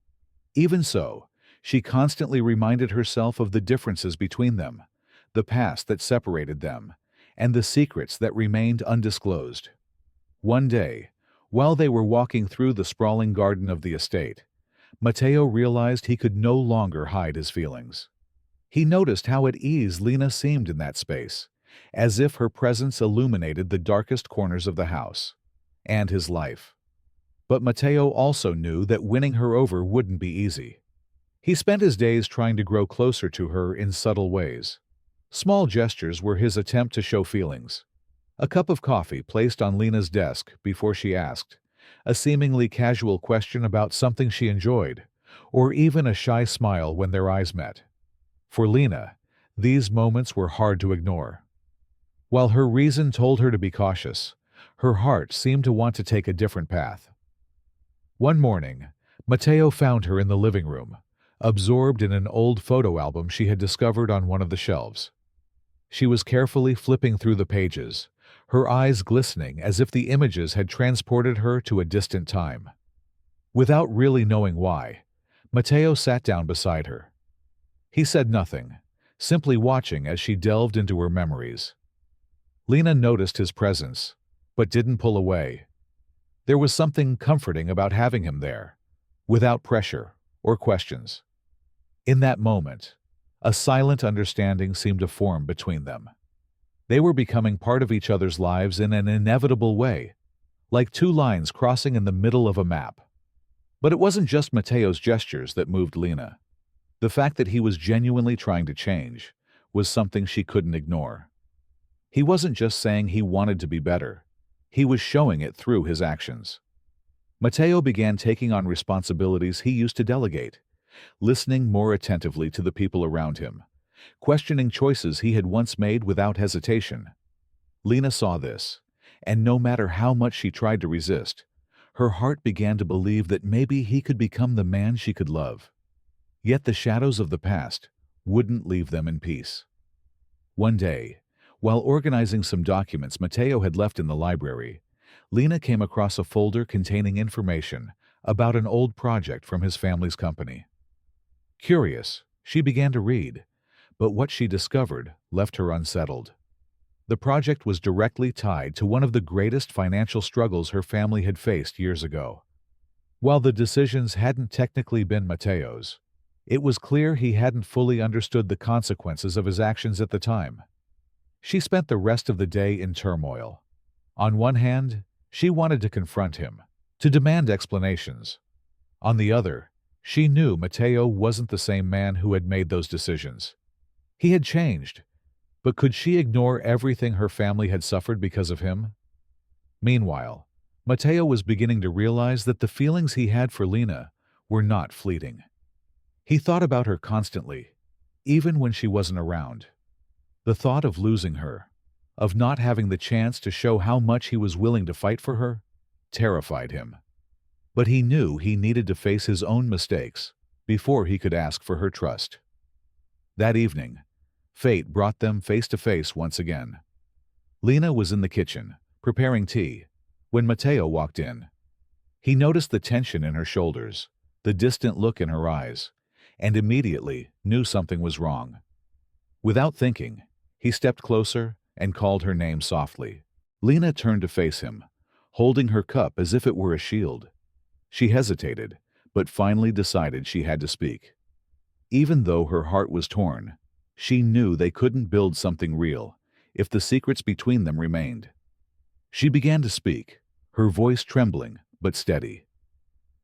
Even so, she constantly reminded herself of the differences between them, the past that separated them, and the secrets that remained undisclosed. One day, while they were walking through the sprawling garden of the estate, Matteo realized he could no longer hide his feelings. He noticed how at ease Lena seemed in that space, as if her presence illuminated the darkest corners of the house and his life. But Matteo also knew that winning her over wouldn't be easy. He spent his days trying to grow closer to her in subtle ways. Small gestures were his attempt to show feelings. A cup of coffee placed on Lena's desk before she asked, a seemingly casual question about something she enjoyed, or even a shy smile when their eyes met. For Lena, these moments were hard to ignore. While her reason told her to be cautious, her heart seemed to want to take a different path. One morning, Matteo found her in the living room, absorbed in an old photo album she had discovered on one of the shelves. She was carefully flipping through the pages, her eyes glistening as if the images had transported her to a distant time. Without really knowing why, Matteo sat down beside her. He said nothing, simply watching as she delved into her memories. Lena noticed his presence, but didn't pull away. There was something comforting about having him there, without pressure or questions. In that moment, a silent understanding seemed to form between them. They were becoming part of each other's lives in an inevitable way, like two lines crossing in the middle of a map. But it wasn't just Matteo's gestures that moved Lena. The fact that he was genuinely trying to change was something she couldn't ignore. He wasn't just saying he wanted to be better. He was showing it through his actions. Matteo began taking on responsibilities he used to delegate, listening more attentively to the people around him, questioning choices he had once made without hesitation. Lena saw this, and no matter how much she tried to resist, her heart began to believe that maybe he could become the man she could love. Yet the shadows of the past wouldn't leave them in peace. One day, while organizing some documents Matteo had left in the library, Lena came across a folder containing information about an old project from his family's company. Curious, she began to read, but what she discovered left her unsettled. The project was directly tied to one of the greatest financial struggles her family had faced years ago. While the decisions hadn't technically been Matteo's, it was clear he hadn't fully understood the consequences of his actions at the time. She spent the rest of the day in turmoil. On one hand, she wanted to confront him, to demand explanations. On the other, she knew Matteo wasn't the same man who had made those decisions. He had changed, but could she ignore everything her family had suffered because of him? Meanwhile, Matteo was beginning to realize that the feelings he had for Lena were not fleeting. He thought about her constantly, even when she wasn't around. The thought of losing her, of not having the chance to show how much he was willing to fight for her, terrified him. But he knew he needed to face his own mistakes before he could ask for her trust. That evening, fate brought them face to face once again. Lena was in the kitchen, preparing tea, when Matteo walked in. He noticed the tension in her shoulders, the distant look in her eyes, and immediately knew something was wrong. Without thinking, he stepped closer and called her name softly. Lena turned to face him, holding her cup as if it were a shield. She hesitated, but finally decided she had to speak. Even though her heart was torn, she knew they couldn't build something real if the secrets between them remained. She began to speak, her voice trembling but steady.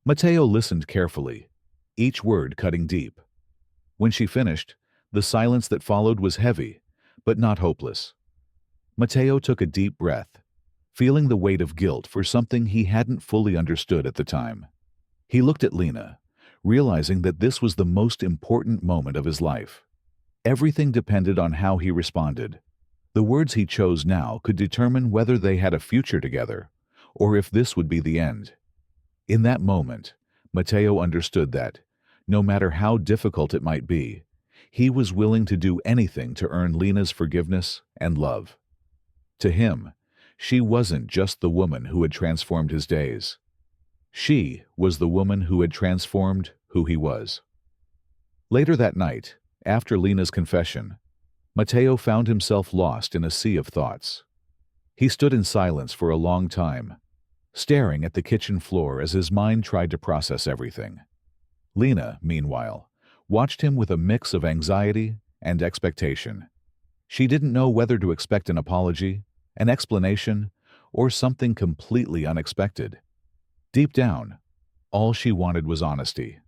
Matteo listened carefully, each word cutting deep. When she finished, the silence that followed was heavy, but not hopeless. Matteo took a deep breath, feeling the weight of guilt for something he hadn't fully understood at the time. He looked at Lena, realizing that this was the most important moment of his life. Everything depended on how he responded. The words he chose now could determine whether they had a future together, or if this would be the end. In that moment, Matteo understood that, no matter how difficult it might be, he was willing to do anything to earn Lena's forgiveness and love. To him, she wasn't just the woman who had transformed his days. She was the woman who had transformed who he was. Later that night, after Lena's confession, Matteo found himself lost in a sea of thoughts. He stood in silence for a long time, staring at the kitchen floor as his mind tried to process everything. Lena, meanwhile, watched him with a mix of anxiety and expectation. She didn't know whether to expect an apology, an explanation, or something completely unexpected. Deep down, all she wanted was honesty.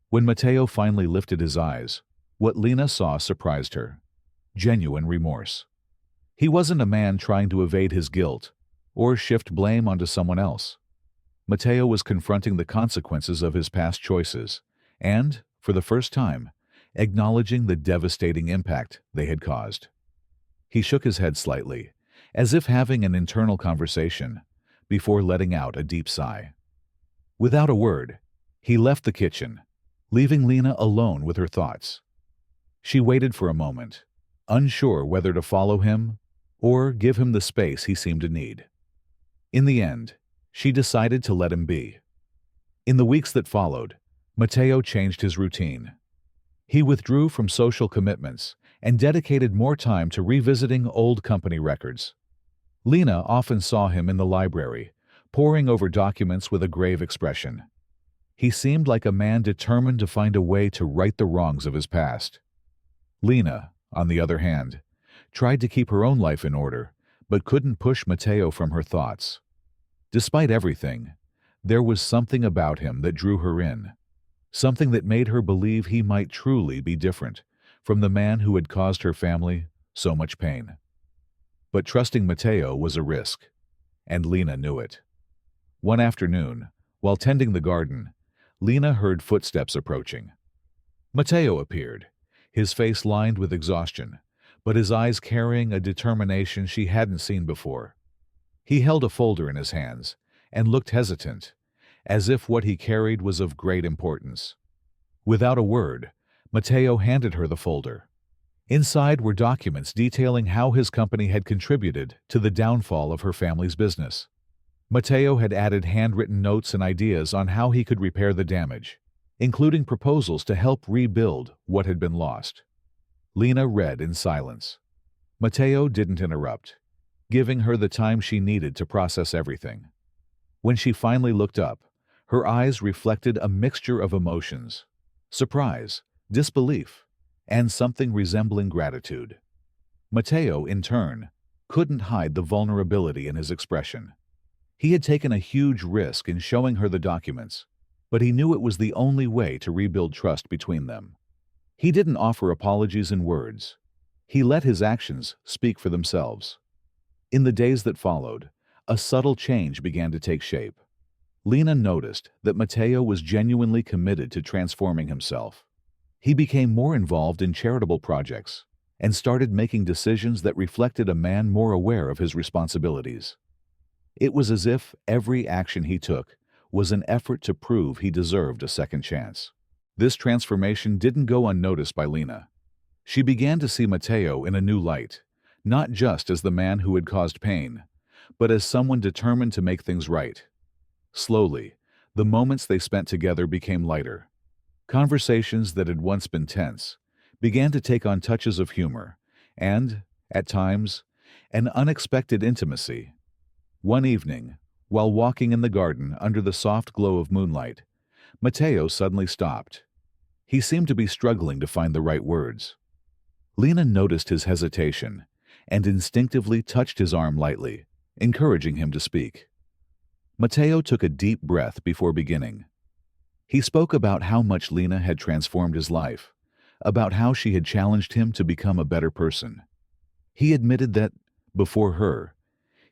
When Matteo finally lifted his eyes, what Lena saw surprised her. Genuine remorse. He wasn't a man trying to evade his guilt or shift blame onto someone else. Matteo was confronting the consequences of his past choices and, for the first time, acknowledging the devastating impact they had caused. He shook his head slightly, as if having an internal conversation, before letting out a deep sigh. Without a word, he left the kitchen, leaving Lena alone with her thoughts. She waited for a moment, unsure whether to follow him or give him the space he seemed to need. In the end, she decided to let him be. In the weeks that followed, Matteo changed his routine. He withdrew from social commitments and dedicated more time to revisiting old company records. Lena often saw him in the library, poring over documents with a grave expression. He seemed like a man determined to find a way to right the wrongs of his past. Lena, on the other hand, tried to keep her own life in order, but couldn't push Matteo from her thoughts. Despite everything, there was something about him that drew her in, something that made her believe he might truly be different from the man who had caused her family so much pain. But trusting Matteo was a risk, and Lena knew it. One afternoon, while tending the garden, Lena heard footsteps approaching. Matteo appeared, his face lined with exhaustion, but his eyes carrying a determination she hadn't seen before. He held a folder in his hands and looked hesitant, as if what he carried was of great importance. Without a word, Matteo handed her the folder. Inside were documents detailing how his company had contributed to the downfall of her family's business. Matteo had added handwritten notes and ideas on how he could repair the damage, including proposals to help rebuild what had been lost. Lena read in silence. Matteo didn't interrupt, giving her the time she needed to process everything. When she finally looked up, her eyes reflected a mixture of emotions: surprise, disbelief, and something resembling gratitude. Matteo, in turn, couldn't hide the vulnerability in his expression. He had taken a huge risk in showing her the documents, but he knew it was the only way to rebuild trust between them. He didn't offer apologies in words. He let his actions speak for themselves. In the days that followed, a subtle change began to take shape. Lena noticed that Matteo was genuinely committed to transforming himself. He became more involved in charitable projects and started making decisions that reflected a man more aware of his responsibilities. It was as if every action he took was an effort to prove he deserved a second chance. This transformation didn't go unnoticed by Lena. She began to see Matteo in a new light, not just as the man who had caused pain, but as someone determined to make things right. Slowly, the moments they spent together became lighter. Conversations that had once been tense began to take on touches of humor and, at times, an unexpected intimacy. One evening, while walking in the garden under the soft glow of moonlight, Matteo suddenly stopped. He seemed to be struggling to find the right words. Lena noticed his hesitation and instinctively touched his arm lightly, encouraging him to speak. Matteo took a deep breath before beginning. He spoke about how much Lena had transformed his life, about how she had challenged him to become a better person. He admitted that, before her,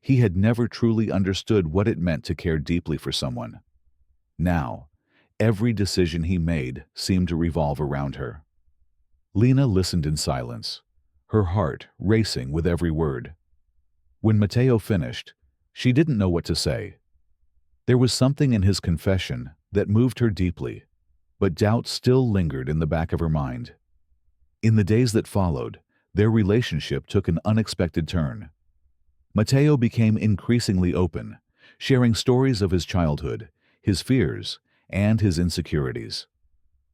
he had never truly understood what it meant to care deeply for someone. Now, every decision he made seemed to revolve around her. Lena listened in silence, her heart racing with every word. When Matteo finished, she didn't know what to say. There was something in his confession that moved her deeply, but doubt still lingered in the back of her mind. In the days that followed, their relationship took an unexpected turn. Matteo became increasingly open, sharing stories of his childhood, his fears, and his insecurities.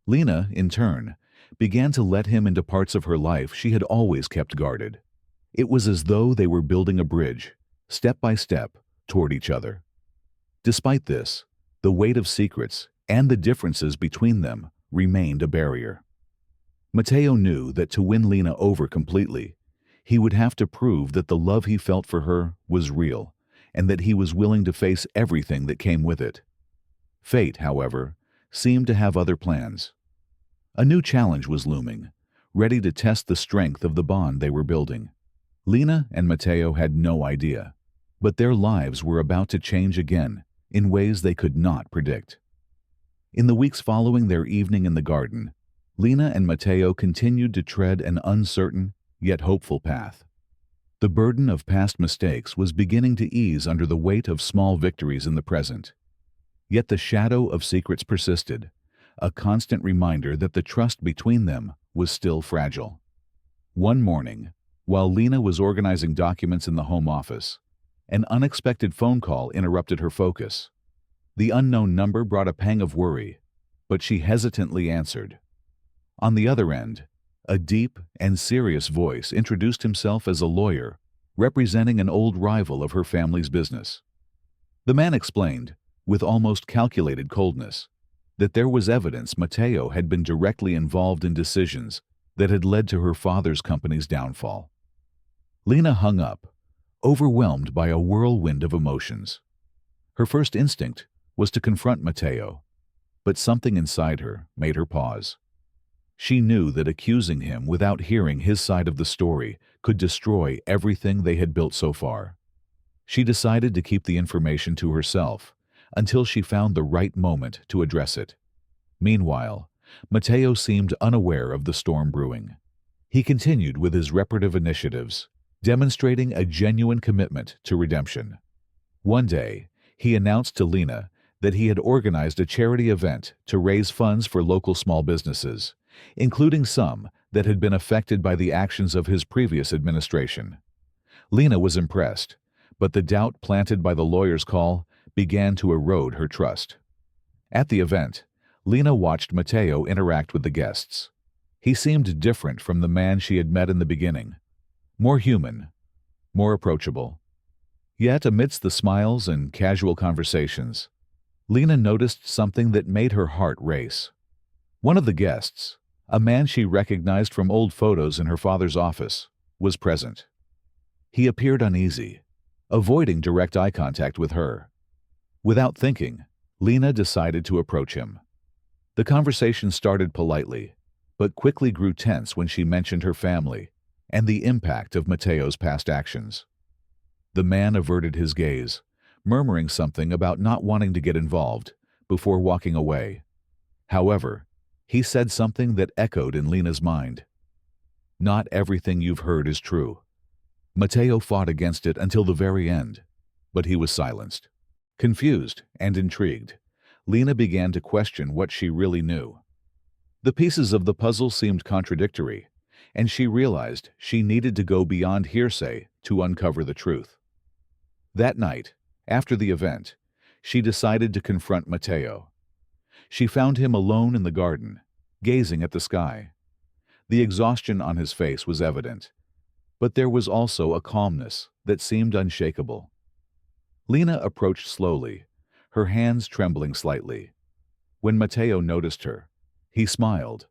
Lena, in turn, began to let him into parts of her life she had always kept guarded. It was as though they were building a bridge, step by step, toward each other. Despite this, the weight of secrets and the differences between them remained a barrier. Matteo knew that to win Lena over completely, he would have to prove that the love he felt for her was real and that he was willing to face everything that came with it. Fate, however, seemed to have other plans. A new challenge was looming, ready to test the strength of the bond they were building. Lena and Matteo had no idea, but their lives were about to change again in ways they could not predict. In the weeks following their evening in the garden, Lena and Matteo continued to tread an uncertain, yet hopeful path. The burden of past mistakes was beginning to ease under the weight of small victories in the present. Yet the shadow of secrets persisted, a constant reminder that the trust between them was still fragile. One morning, while Lena was organizing documents in the home office, an unexpected phone call interrupted her focus. The unknown number brought a pang of worry, but she hesitantly answered. On the other end, a deep and serious voice introduced himself as a lawyer, representing an old rival of her family's business. The man explained, with almost calculated coldness, that there was evidence Matteo had been directly involved in decisions that had led to her father's company's downfall. Lena hung up, overwhelmed by a whirlwind of emotions. Her first instinct was to confront Matteo, but something inside her made her pause. She knew that accusing him without hearing his side of the story could destroy everything they had built so far. She decided to keep the information to herself until she found the right moment to address it. Meanwhile, Matteo seemed unaware of the storm brewing. He continued with his reparative initiatives, demonstrating a genuine commitment to redemption. One day, he announced to Lena that he had organized a charity event to raise funds for local small businesses, including some that had been affected by the actions of his previous administration. Lena was impressed, but the doubt planted by the lawyer's call began to erode her trust. At the event, Lena watched Matteo interact with the guests. He seemed different from the man she had met in the beginning, more human, more approachable. Yet, amidst the smiles and casual conversations, Lena noticed something that made her heart race. One of the guests, a man she recognized from old photos in her father's office, was present. He appeared uneasy, avoiding direct eye contact with her. Without thinking, Lena decided to approach him. The conversation started politely, but quickly grew tense when she mentioned her family and the impact of Matteo's past actions. The man averted his gaze, murmuring something about not wanting to get involved, before walking away. However, he said something that echoed in Lena's mind. "Not everything you've heard is true." Matteo fought against it until the very end, but he was silenced. Confused and intrigued, Lena began to question what she really knew. The pieces of the puzzle seemed contradictory, and she realized she needed to go beyond hearsay to uncover the truth. That night, after the event, she decided to confront Matteo. She found him alone in the garden, gazing at the sky. The exhaustion on his face was evident, but there was also a calmness that seemed unshakable. Lena approached slowly, her hands trembling slightly. When Matteo noticed her, he smiled,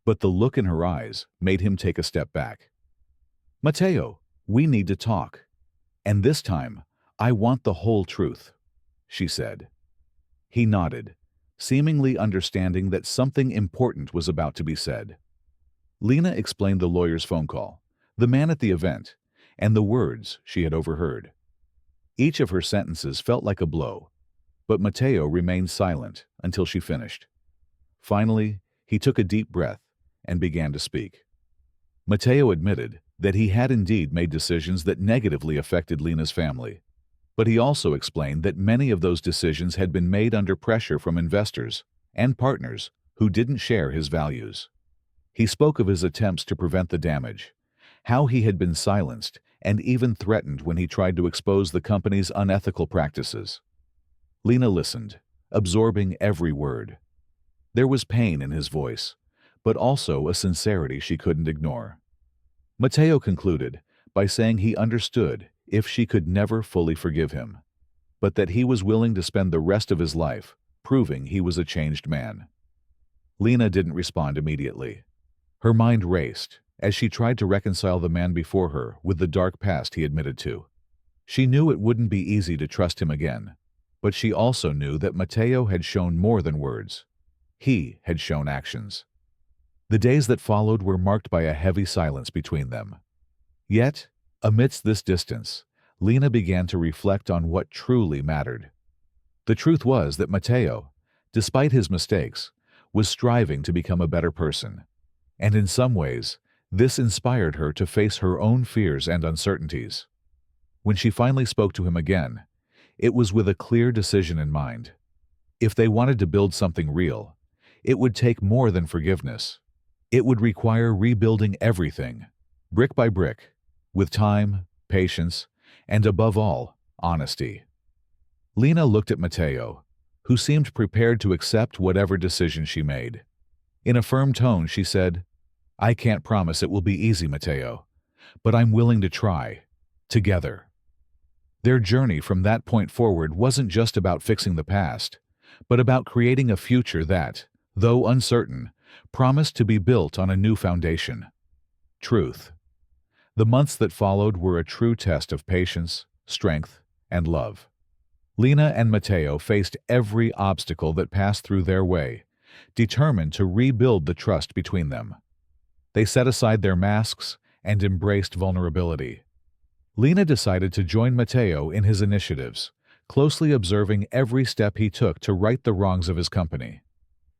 but the look in her eyes made him take a step back. "Matteo, we need to talk. And this time, I want the whole truth," she said. He nodded, seemingly understanding that something important was about to be said. Lena explained the lawyer's phone call, the man at the event, and the words she had overheard. Each of her sentences felt like a blow, but Matteo remained silent until she finished. Finally, he took a deep breath and began to speak. Matteo admitted that he had indeed made decisions that negatively affected Lena's family, but he also explained that many of those decisions had been made under pressure from investors and partners who didn't share his values. He spoke of his attempts to prevent the damage, how he had been silenced and even threatened when he tried to expose the company's unethical practices. Lena listened, absorbing every word. There was pain in his voice, but also a sincerity she couldn't ignore. Matteo concluded by saying he understood if she could never fully forgive him, but that he was willing to spend the rest of his life proving he was a changed man. Lena didn't respond immediately. Her mind raced as she tried to reconcile the man before her with the dark past he admitted to. She knew it wouldn't be easy to trust him again, but she also knew that Matteo had shown more than words. He had shown actions. The days that followed were marked by a heavy silence between them. Yet, amidst this distance, Lena began to reflect on what truly mattered. The truth was that Matteo, despite his mistakes, was striving to become a better person, and in some ways, this inspired her to face her own fears and uncertainties. When she finally spoke to him again, it was with a clear decision in mind. If they wanted to build something real, it would take more than forgiveness. It would require rebuilding everything, brick by brick, with time, patience, and above all, honesty. Lena looked at Matteo, who seemed prepared to accept whatever decision she made. In a firm tone, she said, "I can't promise it will be easy, Matteo, but I'm willing to try, together." Their journey from that point forward wasn't just about fixing the past, but about creating a future that, though uncertain, promised to be built on a new foundation. Truth. The months that followed were a true test of patience, strength, and love. Lena and Matteo faced every obstacle that passed through their way, determined to rebuild the trust between them. They set aside their masks and embraced vulnerability. Lena decided to join Matteo in his initiatives, closely observing every step he took to right the wrongs of his company.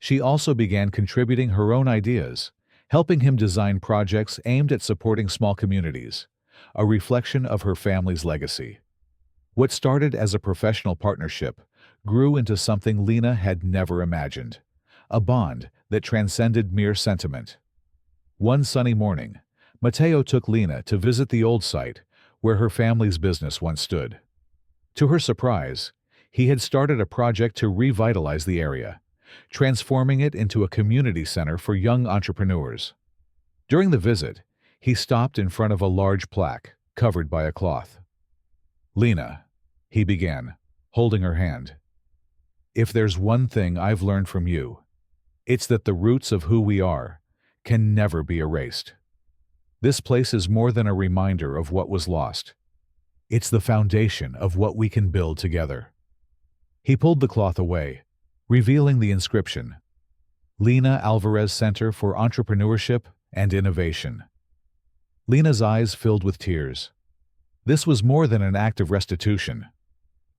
She also began contributing her own ideas, helping him design projects aimed at supporting small communities, a reflection of her family's legacy. What started as a professional partnership grew into something Lena had never imagined, a bond that transcended mere sentiment. One sunny morning, Matteo took Lena to visit the old site where her family's business once stood. To her surprise, he had started a project to revitalize the area, transforming it into a community center for young entrepreneurs. During the visit, he stopped in front of a large plaque covered by a cloth. "Lena," he began, holding her hand, "if there's one thing I've learned from you, it's that the roots of who we are can never be erased. This place is more than a reminder of what was lost. It's the foundation of what we can build together." He pulled the cloth away, revealing the inscription, "Lena Alvarez Center for Entrepreneurship and Innovation." Lena's eyes filled with tears. This was more than an act of restitution.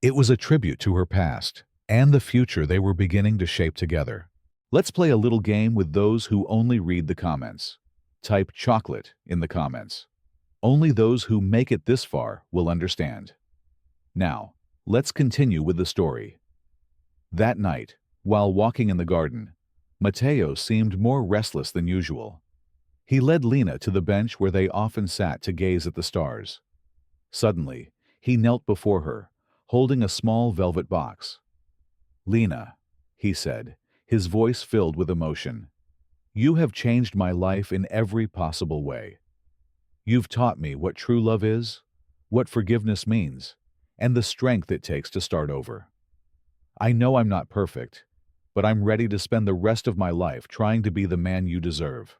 It was a tribute to her past and the future they were beginning to shape together. Let's play a little game with those who only read the comments. Type chocolate in the comments. Only those who make it this far will understand. Now, let's continue with the story. That night, while walking in the garden, Matteo seemed more restless than usual. He led Lena to the bench where they often sat to gaze at the stars. Suddenly, he knelt before her, holding a small velvet box. "Lena," he said, his voice filled with emotion, "you have changed my life in every possible way. You've taught me what true love is, what forgiveness means, and the strength it takes to start over. I know I'm not perfect, but I'm ready to spend the rest of my life trying to be the man you deserve.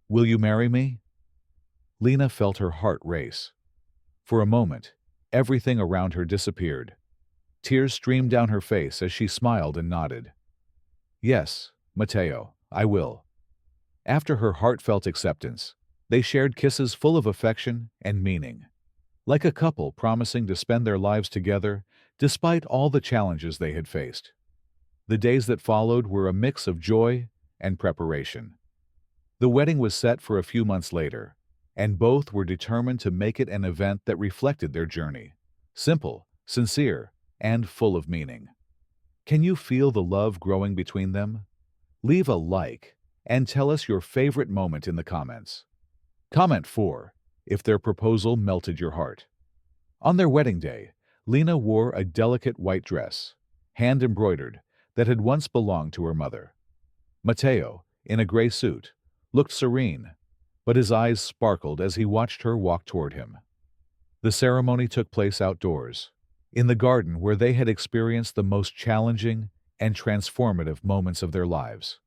Will you marry me?" Lena felt her heart race. For a moment, everything around her disappeared. Tears streamed down her face as she smiled and nodded. "Yes, Matteo, I will." After her heartfelt acceptance, they shared kisses full of affection and meaning, like a couple promising to spend their lives together despite all the challenges they had faced. The days that followed were a mix of joy and preparation. The wedding was set for a few months later, and both were determined to make it an event that reflected their journey. Simple, sincere, and full of meaning. Can you feel the love growing between them? Leave a like and tell us your favorite moment in the comments. Comment 4 if their proposal melted your heart. On their wedding day, Lena wore a delicate white dress, hand-embroidered, that had once belonged to her mother. Matteo, in a gray suit, looked serene, but his eyes sparkled as he watched her walk toward him. The ceremony took place outdoors, in the garden where they had experienced the most challenging and transformative moments of their lives.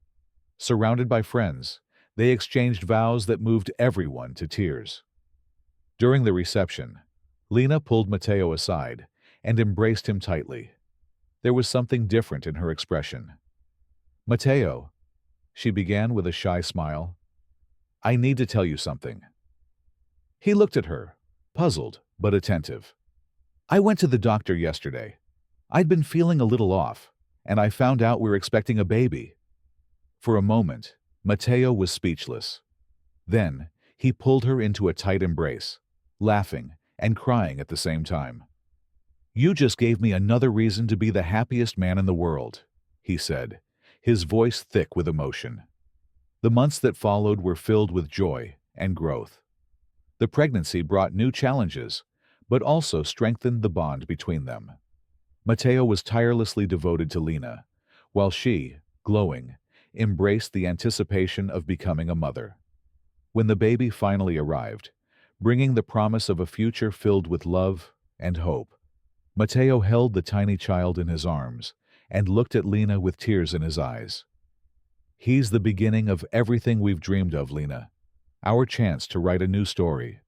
Surrounded by friends, they exchanged vows that moved everyone to tears. During the reception, Lena pulled Matteo aside and embraced him tightly. There was something different in her expression. "Matteo," she began with a shy smile, "I need to tell you something." He looked at her, puzzled but attentive. "I went to the doctor yesterday. I'd been feeling a little off, and I found out we're expecting a baby." For a moment, Matteo was speechless. Then, he pulled her into a tight embrace, laughing and crying at the same time. "You just gave me another reason to be the happiest man in the world," he said, his voice thick with emotion. The months that followed were filled with joy and growth. The pregnancy brought new challenges, but also strengthened the bond between them. Matteo was tirelessly devoted to Lena, while she, glowing, embraced the anticipation of becoming a mother. When the baby finally arrived, bringing the promise of a future filled with love and hope, Matteo held the tiny child in his arms and looked at Lena with tears in his eyes. "He's the beginning of everything we've dreamed of, Lena. Our chance to write a new story."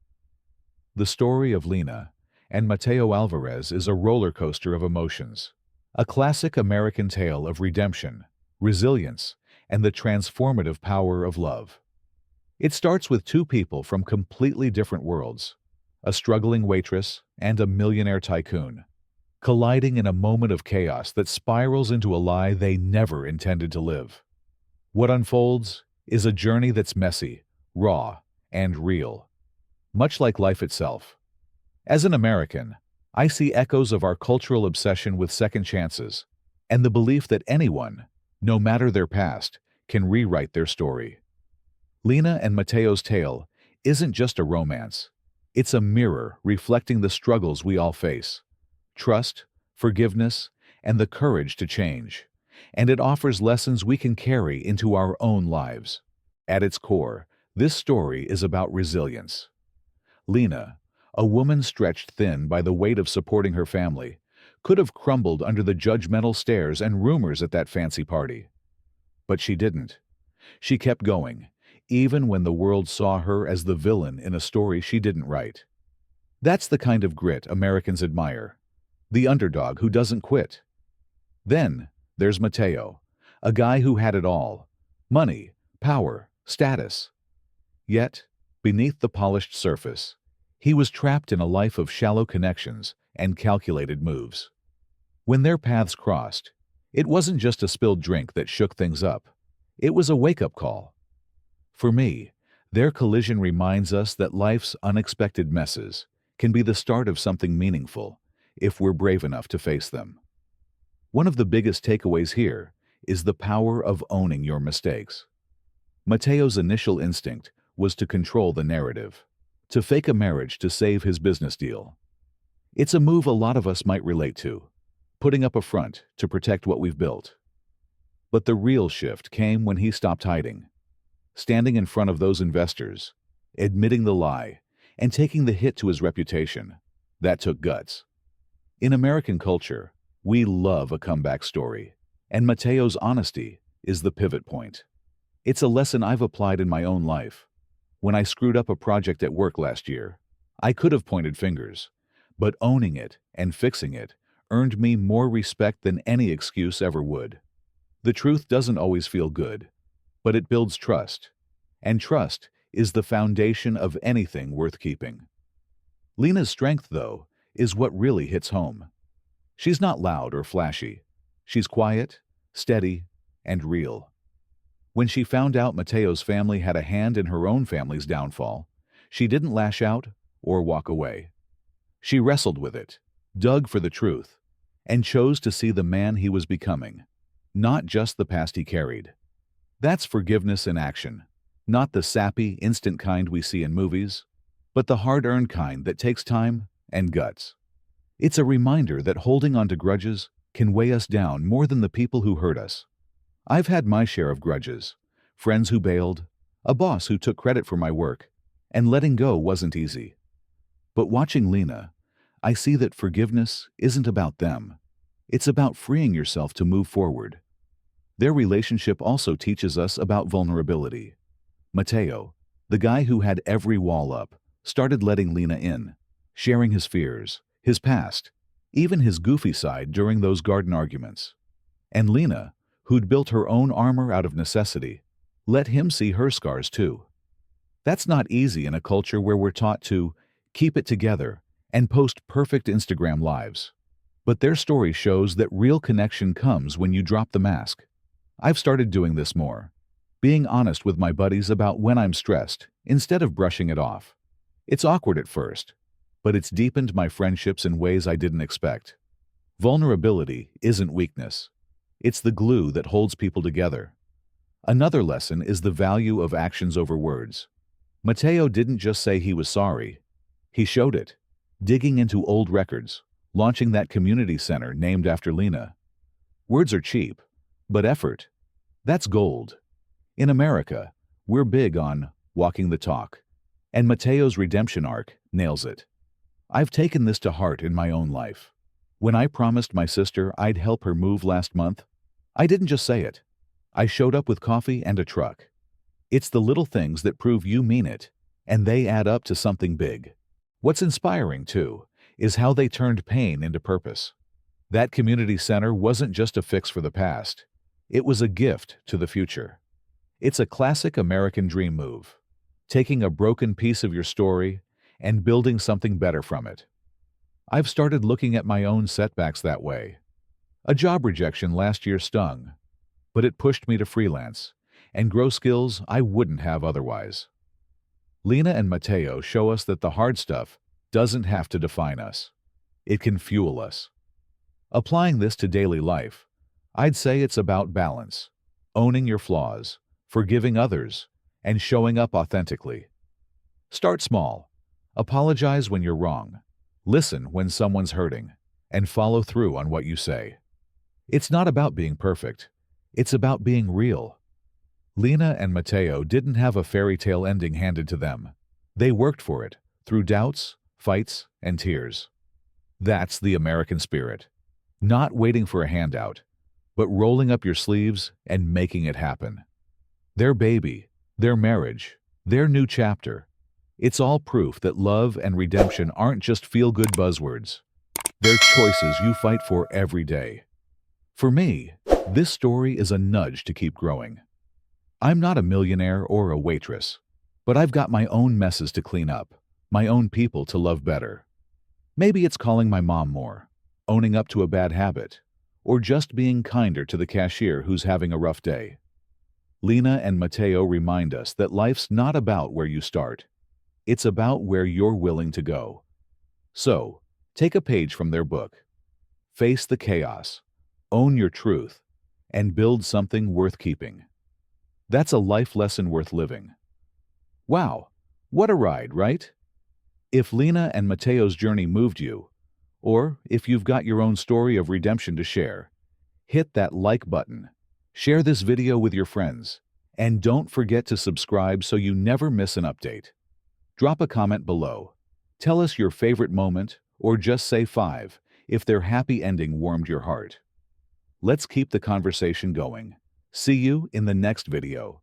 The story of Lena and Matteo Alvarez is a roller coaster of emotions, a classic American tale of redemption, resilience, and the transformative power of love. It starts with two people from completely different worlds, a struggling waitress and a millionaire tycoon. colliding in a moment of chaos that spirals into a lie they never intended to live. What unfolds is a journey that's messy, raw, and real, much like life itself. As an American, I see echoes of our cultural obsession with second chances and the belief that anyone, no matter their past, can rewrite their story. Lena and Matteo's tale isn't just a romance. It's a mirror reflecting the struggles we all face: trust, forgiveness, and the courage to change. And it offers lessons we can carry into our own lives. At its core, this story is about resilience. Lena, a woman stretched thin by the weight of supporting her family, could have crumbled under the judgmental stares and rumors at that fancy party. But she didn't. She kept going, even when the world saw her as the villain in a story she didn't write. That's the kind of grit Americans admire. The underdog who doesn't quit. Then there's Matteo, a guy who had it all: money, power, status. Yet, beneath the polished surface, he was trapped in a life of shallow connections and calculated moves. When their paths crossed, it wasn't just a spilled drink that shook things up. It was a wake-up call. For me, their collision reminds us that life's unexpected messes can be the start of something meaningful if we're brave enough to face them. One of the biggest takeaways here is the power of owning your mistakes. Matteo's initial instinct was to control the narrative, to fake a marriage to save his business deal. It's a move a lot of us might relate to, putting up a front to protect what we've built. But the real shift came when he stopped hiding, standing in front of those investors, admitting the lie, and taking the hit to his reputation. That took guts. In American culture, we love a comeback story, and Matteo's honesty is the pivot point. It's a lesson I've applied in my own life. When I screwed up a project at work last year, I could have pointed fingers, but owning it and fixing it earned me more respect than any excuse ever would. The truth doesn't always feel good, but it builds trust, and trust is the foundation of anything worth keeping. Lena's strength, though, is what really hits home. She's not loud or flashy. She's quiet, steady, and real. When she found out Matteo's family had a hand in her own family's downfall, she didn't lash out or walk away. She wrestled with it, dug for the truth, and chose to see the man he was becoming, not just the past he carried. That's forgiveness in action, not the sappy, instant kind we see in movies, but the hard-earned kind that takes time and guts. It's a reminder that holding on to grudges can weigh us down more than the people who hurt us. I've had my share of grudges, friends who bailed, a boss who took credit for my work, and letting go wasn't easy. But watching Lena, I see that forgiveness isn't about them. It's about freeing yourself to move forward. Their relationship also teaches us about vulnerability. Matteo, the guy who had every wall up, started letting Lena in, sharing his fears, his past, even his goofy side during those garden arguments. And Lena, who'd built her own armor out of necessity, let him see her scars too. That's not easy in a culture where we're taught to keep it together and post perfect Instagram lives. But their story shows that real connection comes when you drop the mask. I've started doing this more, being honest with my buddies about when I'm stressed instead of brushing it off. It's awkward at first, but it's deepened my friendships in ways I didn't expect. Vulnerability isn't weakness. It's the glue that holds people together. Another lesson is the value of actions over words. Matteo didn't just say he was sorry. He showed it, digging into old records, launching that community center named after Lena. Words are cheap, but effort, that's gold. In America, we're big on walking the talk, and Matteo's redemption arc nails it. I've taken this to heart in my own life. When I promised my sister I'd help her move last month, I didn't just say it. I showed up with coffee and a truck. It's the little things that prove you mean it, and they add up to something big. What's inspiring, too, is how they turned pain into purpose. That community center wasn't just a fix for the past. It was a gift to the future. It's a classic American dream move, taking a broken piece of your story and building something better from it. I've started looking at my own setbacks that way. A job rejection last year stung, but it pushed me to freelance and grow skills I wouldn't have otherwise. Lena and Matteo show us that the hard stuff doesn't have to define us. It can fuel us. Applying this to daily life, I'd say it's about balance, owning your flaws, forgiving others, and showing up authentically. Start small. Apologize when you're wrong. Listen when someone's hurting, and follow through on what you say. It's not about being perfect. It's about being real. Lena and Matteo didn't have a fairy tale ending handed to them. They worked for it, through doubts, fights, and tears. That's the American spirit. Not waiting for a handout, but rolling up your sleeves and making it happen. Their baby, their marriage, their new chapter. It's all proof that love and redemption aren't just feel-good buzzwords. They're choices you fight for every day. For me, this story is a nudge to keep growing. I'm not a millionaire or a waitress, but I've got my own messes to clean up, my own people to love better. Maybe it's calling my mom more, owning up to a bad habit, or just being kinder to the cashier who's having a rough day. Lena and Matteo remind us that life's not about where you start. It's about where you're willing to go. So, take a page from their book. Face the chaos, own your truth, and build something worth keeping. That's a life lesson worth living. Wow, what a ride, right? If Lena and Matteo's journey moved you, or if you've got your own story of redemption to share, hit that like button, share this video with your friends, and don't forget to subscribe so you never miss an update. Drop a comment below. Tell us your favorite moment, or just say 5 if their happy ending warmed your heart. Let's keep the conversation going. See you in the next video.